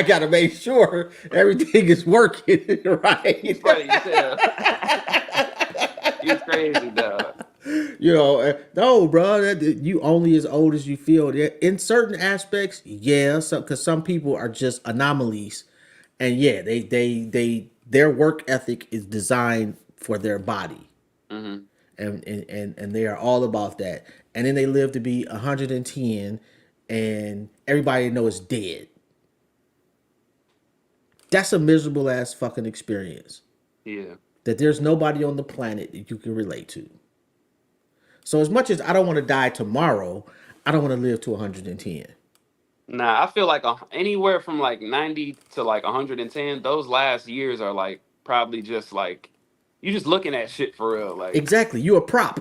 Speaker 2: gotta make sure everything is working
Speaker 3: You
Speaker 2: right.
Speaker 3: funny as hell. You crazy dog.
Speaker 2: No, bro, you only as old as you feel. In certain aspects, yeah, because some people are just anomalies, and yeah, their work ethic is designed for their body,
Speaker 3: Hmm.
Speaker 2: and they are all about that. And then they live to be 110, and everybody know it's dead. That's a miserable ass fucking experience.
Speaker 3: Yeah.
Speaker 2: That there's nobody on the planet that you can relate to. So as much as I don't want to die tomorrow, I don't want to live to 110.
Speaker 3: Nah, I feel like anywhere from like 90 to like 110, those last years are like probably just like you just looking at shit for real. Like,
Speaker 2: Exactly. You a prop.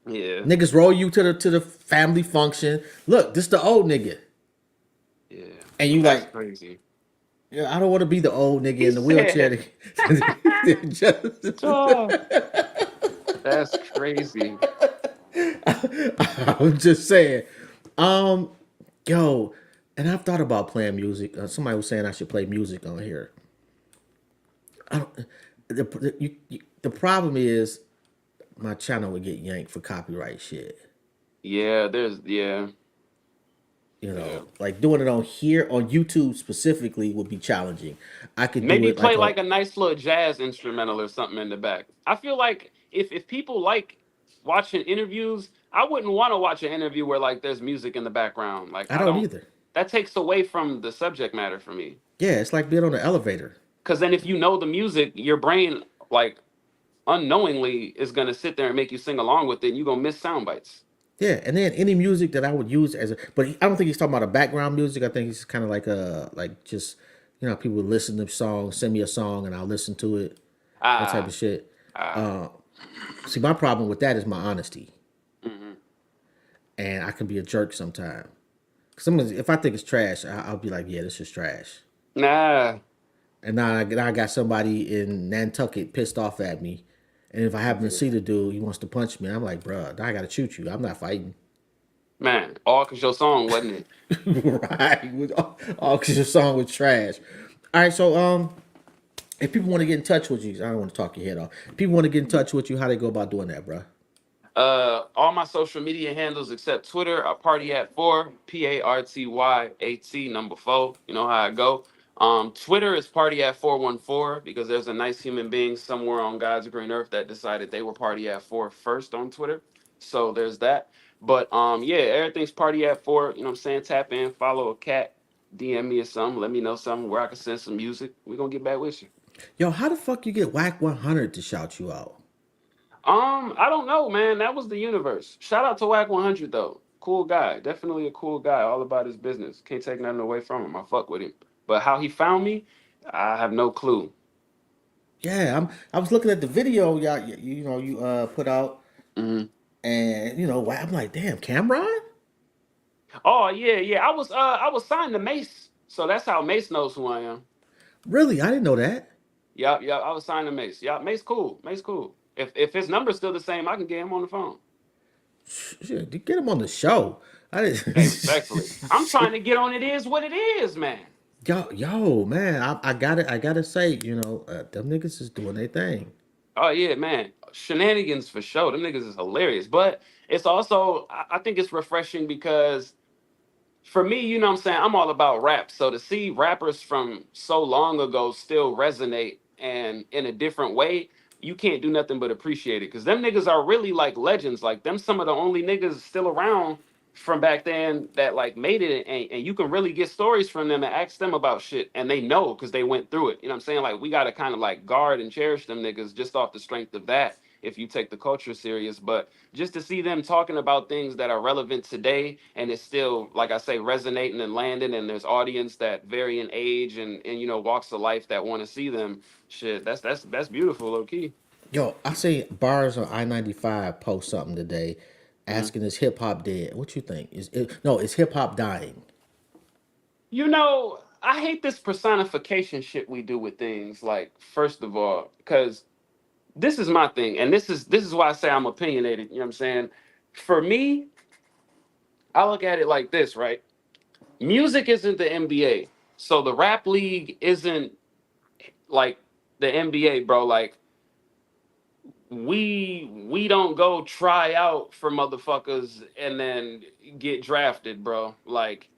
Speaker 3: yeah,
Speaker 2: Niggas roll you to the family function. Look, this the old nigga.
Speaker 3: yeah,
Speaker 2: And you
Speaker 3: that's
Speaker 2: like,
Speaker 3: crazy.
Speaker 2: yeah, I don't want to be the old nigga
Speaker 3: He
Speaker 2: in the wheelchair.
Speaker 3: said,
Speaker 2: Just-
Speaker 3: "Dog, that's crazy."
Speaker 2: I'm just saying. Um, yo, and I've thought about playing music. Somebody was saying I should play music on here. I don't. The problem is my channel would get yanked for copyright shit.
Speaker 3: Yeah, yeah,
Speaker 2: You
Speaker 3: yeah.
Speaker 2: know, like doing it on here on YouTube specifically would be challenging. I could do
Speaker 3: Maybe
Speaker 2: it like
Speaker 3: play
Speaker 2: on.
Speaker 3: like a nice little jazz instrumental or something in the back. I feel like if people like watching interviews, I wouldn't want to watch an interview where like there's music in the background. Like
Speaker 2: I
Speaker 3: I
Speaker 2: don't
Speaker 3: don't.
Speaker 2: either.
Speaker 3: That takes away from the subject matter for me.
Speaker 2: Yeah, it's like being on an elevator.
Speaker 3: Because then if you know the music, your brain like unknowingly is gonna sit there and make you sing along with it, and you're gonna miss sound bites.
Speaker 2: Yeah, and then any music that I would use as a, but I don't think he's talking about a background music. I think he's kind of like a like just people listen to songs, send me a song, and I'll listen to it, that type
Speaker 3: Ah,
Speaker 2: of shit.
Speaker 3: ah.
Speaker 2: See, my problem with that is my honesty,
Speaker 3: Hmm.
Speaker 2: and I can be a jerk sometimes. Cause if I think it's trash, I'll be like, yeah, this is trash.
Speaker 3: Nah,
Speaker 2: And now I got somebody in Nantucket pissed off at me, and if I happen to see the dude, he wants to punch me. I'm like, bruh, I gotta shoot you. I'm not fighting.
Speaker 3: man, all cause your song wasn't it?
Speaker 2: Right. All because your song was trash. All right, so if people want to get in touch with you, I don't want to talk your head off. If people want to get in touch with you, how they go about doing that, bro?
Speaker 3: All my social media handles except Twitter are PARTYAT4, PARTYAT number four. You know how I go. Twitter is PARTYAT414 because there's a nice human being somewhere on God's green earth that decided they were PARTYAT4 first on Twitter. So there's that. But yeah, everything's PARTYAT4. You know what I'm saying? Tap in, follow a cat, DM me or something, let me know something where I can send some music. We're gonna get back with you.
Speaker 2: Yo, how the fuck you get Whack 100 to shout you out?
Speaker 3: I don't know, man. That was the universe. Shout out to Whack 100 though. Cool guy. Definitely a cool guy. All about his business. Can't take nothing away from him. I fuck with him. But how he found me, I have no clue.
Speaker 2: Yeah, I was looking at the video y'all you put out,
Speaker 3: Hmm.
Speaker 2: and I'm like, damn, Cameron?
Speaker 3: Oh yeah, yeah. I was signed to Mace, so that's how Mace knows who I am.
Speaker 2: Really? I didn't know that.
Speaker 3: Yup, yup. I was signed to Mace. Yup, Mace cool. Mace cool. If his number's still the same, I can get him on the phone.
Speaker 2: Shit, get him on the show. I
Speaker 3: Hey, respectfully, I'm trying
Speaker 2: didn't.
Speaker 3: to get on. It is what it is, man.
Speaker 2: Yo, man, I gotta say, them niggas is doing their thing.
Speaker 3: Oh yeah, man. Shenanigans for sure. Them niggas is hilarious. But it's also I think it's refreshing because for me, you know what I'm saying, I'm all about rap. So to see rappers from so long ago still resonate and in a different way, you can't do nothing but appreciate it. Cause them niggas are really like legends. Like them some of the only niggas still around from back then that like made it and you can really get stories from them and ask them about shit and they know because they went through it. You know what I'm saying? Like we gotta kind of like guard and cherish them niggas just off the strength of that if you take the culture serious. But just to see them talking about things that are relevant today and it's still like I say resonating and landing and there's audience that vary in age and walks of life that want to see them, shit, that's beautiful, low key.
Speaker 2: Yo, I see bars on I-95 post something today,
Speaker 3: Mhm.
Speaker 2: asking is hip hop dead? What you think? No, is hip hop dying?
Speaker 3: I hate this personification shit we do with things, like first of all because this is my thing and this is why I say I'm opinionated. You know what I'm saying? For me, I look at it like this, right? Music isn't the NBA. So the rap league isn't like the NBA, bro. Like we don't go try out for motherfuckers and then get drafted, bro. Like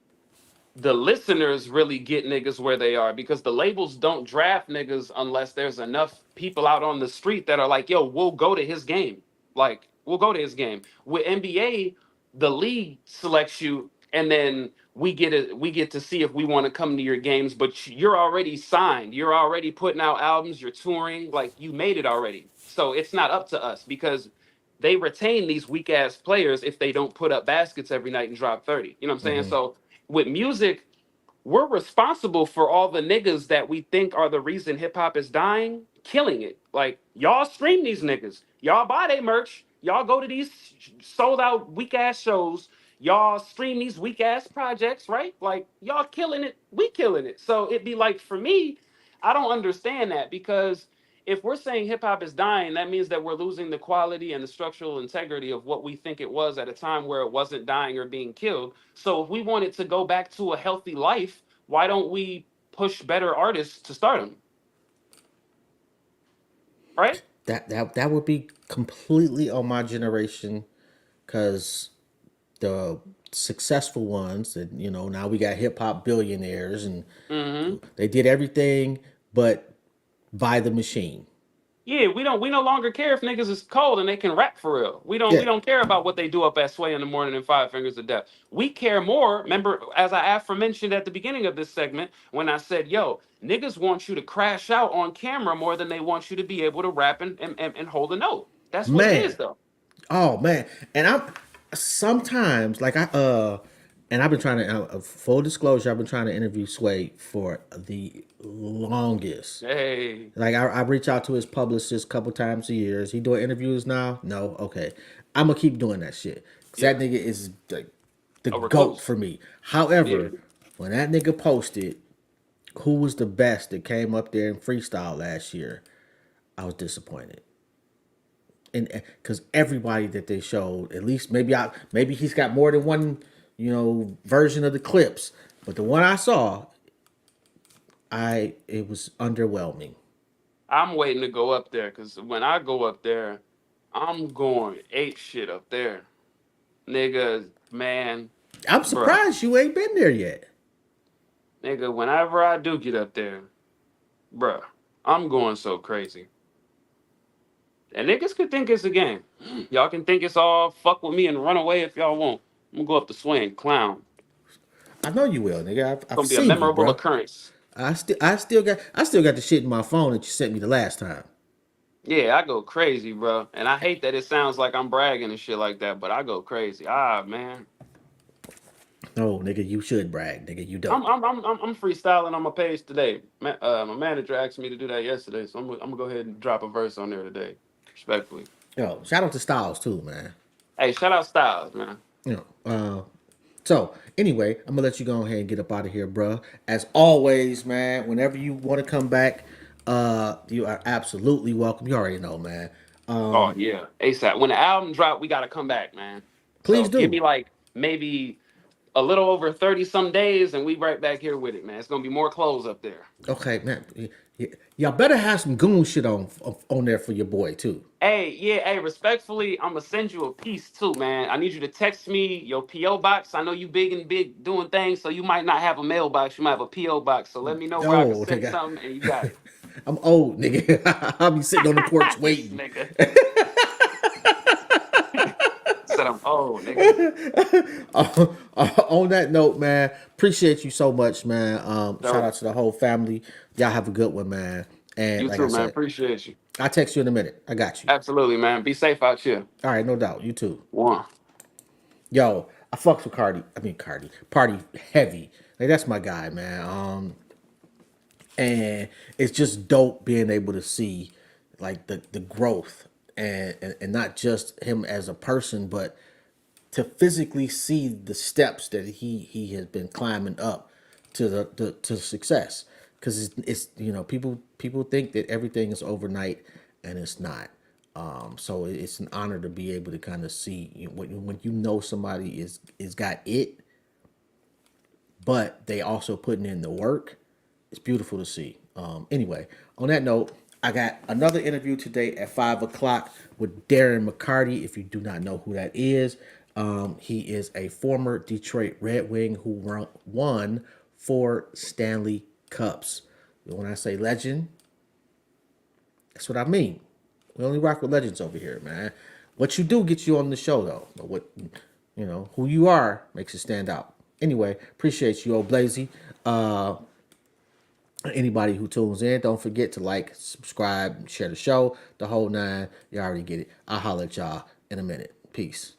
Speaker 3: the listeners really get niggas where they are because the labels don't draft niggas unless there's enough people out on the street that are like, yo, we'll go to his game. Like, we'll go to his game. With NBA, the league selects you, and then we get to see if we want to come to your games, but you're already signed. You're already putting out albums, you're touring, like you made it already. So it's not up to us because they retain these weak ass players if they don't put up baskets every night and drop 30. You know what I'm saying?
Speaker 2: Hmm.
Speaker 3: So with music, we're responsible for all the niggas that we think are the reason hip hop is dying, killing it. Like y'all stream these niggas, y'all buy their merch, y'all go to these sold out weak ass shows, y'all stream these weak ass projects, right? Like y'all killing it, we killing it. So it'd be like for me, I don't understand that because if we're saying hip hop is dying, that means that we're losing the quality and the structural integrity of what we think it was at a time where it wasn't dying or being killed. So if we want it to go back to a healthy life, why don't we push better artists to stardom? Right?
Speaker 2: That would be completely on my generation, because the successful ones that now we got hip hop billionaires, and
Speaker 3: Mm-hmm.
Speaker 2: they did everything but buy the machine.
Speaker 3: Yeah, we no longer care if niggas is cold and they can rap for real. We
Speaker 2: Yeah,
Speaker 3: don't care about what they do up at Sway in the morning and Five Fingers of Death. We care more. Remember, as I aforementioned at the beginning of this segment, when I said, yo, niggas want you to crash out on camera more than they want you to be able to rap and hold a note. That's what it
Speaker 2: man.
Speaker 3: is though.
Speaker 2: Oh man, and I'm sometimes like and I've been trying to full disclosure. I've been trying to interview Sway for the longest.
Speaker 3: Hey,
Speaker 2: Like I reach out to his publicist a couple times a year. Is he doing interviews now? No. Okay, I'm gonna keep doing that shit because
Speaker 3: yeah,
Speaker 2: that nigga is the
Speaker 3: a
Speaker 2: goat
Speaker 3: recluse.
Speaker 2: for me.
Speaker 3: Yeah.
Speaker 2: However, when that nigga posted who was the best that came up there and freestyle last year, I was disappointed. And because everybody that they showed, at least maybe he's got more than one, version of the clips, but the one I saw, it was underwhelming.
Speaker 3: I'm waiting to go up there because when I go up there, I'm going ape shit up there. Nigga, man,
Speaker 2: I'm
Speaker 3: bruh.
Speaker 2: surprised you ain't been there yet.
Speaker 3: Nigga, whenever I do get up there, bruh, I'm going so crazy. And niggas could think it's a game. Y'all can think it's all fuck with me and run away if y'all want. I'm gonna go up to Sway and clown.
Speaker 2: I know you will, nigga.
Speaker 3: It's
Speaker 2: I've
Speaker 3: gonna be a
Speaker 2: seen you,
Speaker 3: memorable
Speaker 2: bro.
Speaker 3: occurrence.
Speaker 2: I still got the shit in my phone that you sent me the last time.
Speaker 3: Yeah, I go crazy, bro. And I hate that it sounds like I'm bragging and shit like that, but I go crazy. Ah, man.
Speaker 2: No, nigga, you should brag, nigga. You
Speaker 3: I'm
Speaker 2: don't.
Speaker 3: I'm I'm I'm freestyling on my page today. My manager asked me to do that yesterday, so I'm gonna go ahead and drop a verse on there today, respectfully.
Speaker 2: Yo, shout out to Styles too, man.
Speaker 3: Hey, shout out Styles, man.
Speaker 2: You know, so anyway, I'm gonna let you go ahead and get up out of here, bruh. As always, man, whenever you want to come back, you are absolutely welcome. You already know, man.
Speaker 3: Oh yeah, ASAP. When the album drop, we gotta come back, man.
Speaker 2: Please
Speaker 3: So give me
Speaker 2: do.
Speaker 3: like maybe a little over 30 some days, and we right back here with it, man. It's gonna be more clothes up there.
Speaker 2: Okay, man. Y'all better have some goon shit on there for your boy too.
Speaker 3: Hey, yeah, hey, respectfully, I'm gonna send you a piece too, man. I need you to text me your PO box. I know you big doing things, so you might not have a mailbox. You might have a PO box. So let me know where I can
Speaker 2: Oh,
Speaker 3: send
Speaker 2: nigga.
Speaker 3: something, and you got it.
Speaker 2: I'm old, nigga. I'll be sitting on the porch
Speaker 3: This
Speaker 2: waiting.
Speaker 3: nigga said I'm old, nigga.
Speaker 2: On that note, man, appreciate you so much, man. Shout
Speaker 3: So
Speaker 2: out to the whole family. Y'all have a good one, man. And
Speaker 3: you
Speaker 2: like I
Speaker 3: too, man.
Speaker 2: said,
Speaker 3: Appreciate you.
Speaker 2: I'll text you in a minute. I got you.
Speaker 3: Absolutely, man. Be safe out here.
Speaker 2: All right, no doubt. You too.
Speaker 3: One.
Speaker 2: Yo, I fucks with Cardi. Party heavy. Like that's my guy, man. And it's just dope being able to see like the growth, and not just him as a person, but to physically see the steps that he has been climbing up to to success. Because it's people think that everything is overnight, and it's not. So it's an honor to be able to kind of see when somebody is got it, but they also putting in the work. It's beautiful to see. Anyway, on that note, I got another interview today at 5 o'clock with Darren McCarty. If you do not know who that is, he is a former Detroit Red Wing who won 4 Stanley Cups. When I say legend, that's what I mean. We only rock with legends over here, man. What you do gets you on the show, though. But who you are makes you stand out. Anyway, appreciate you, old Blazy. Anybody who tunes in, don't forget to like, subscribe, share the show, the whole nine. You already get it. I'll holler at y'all in a minute. Peace.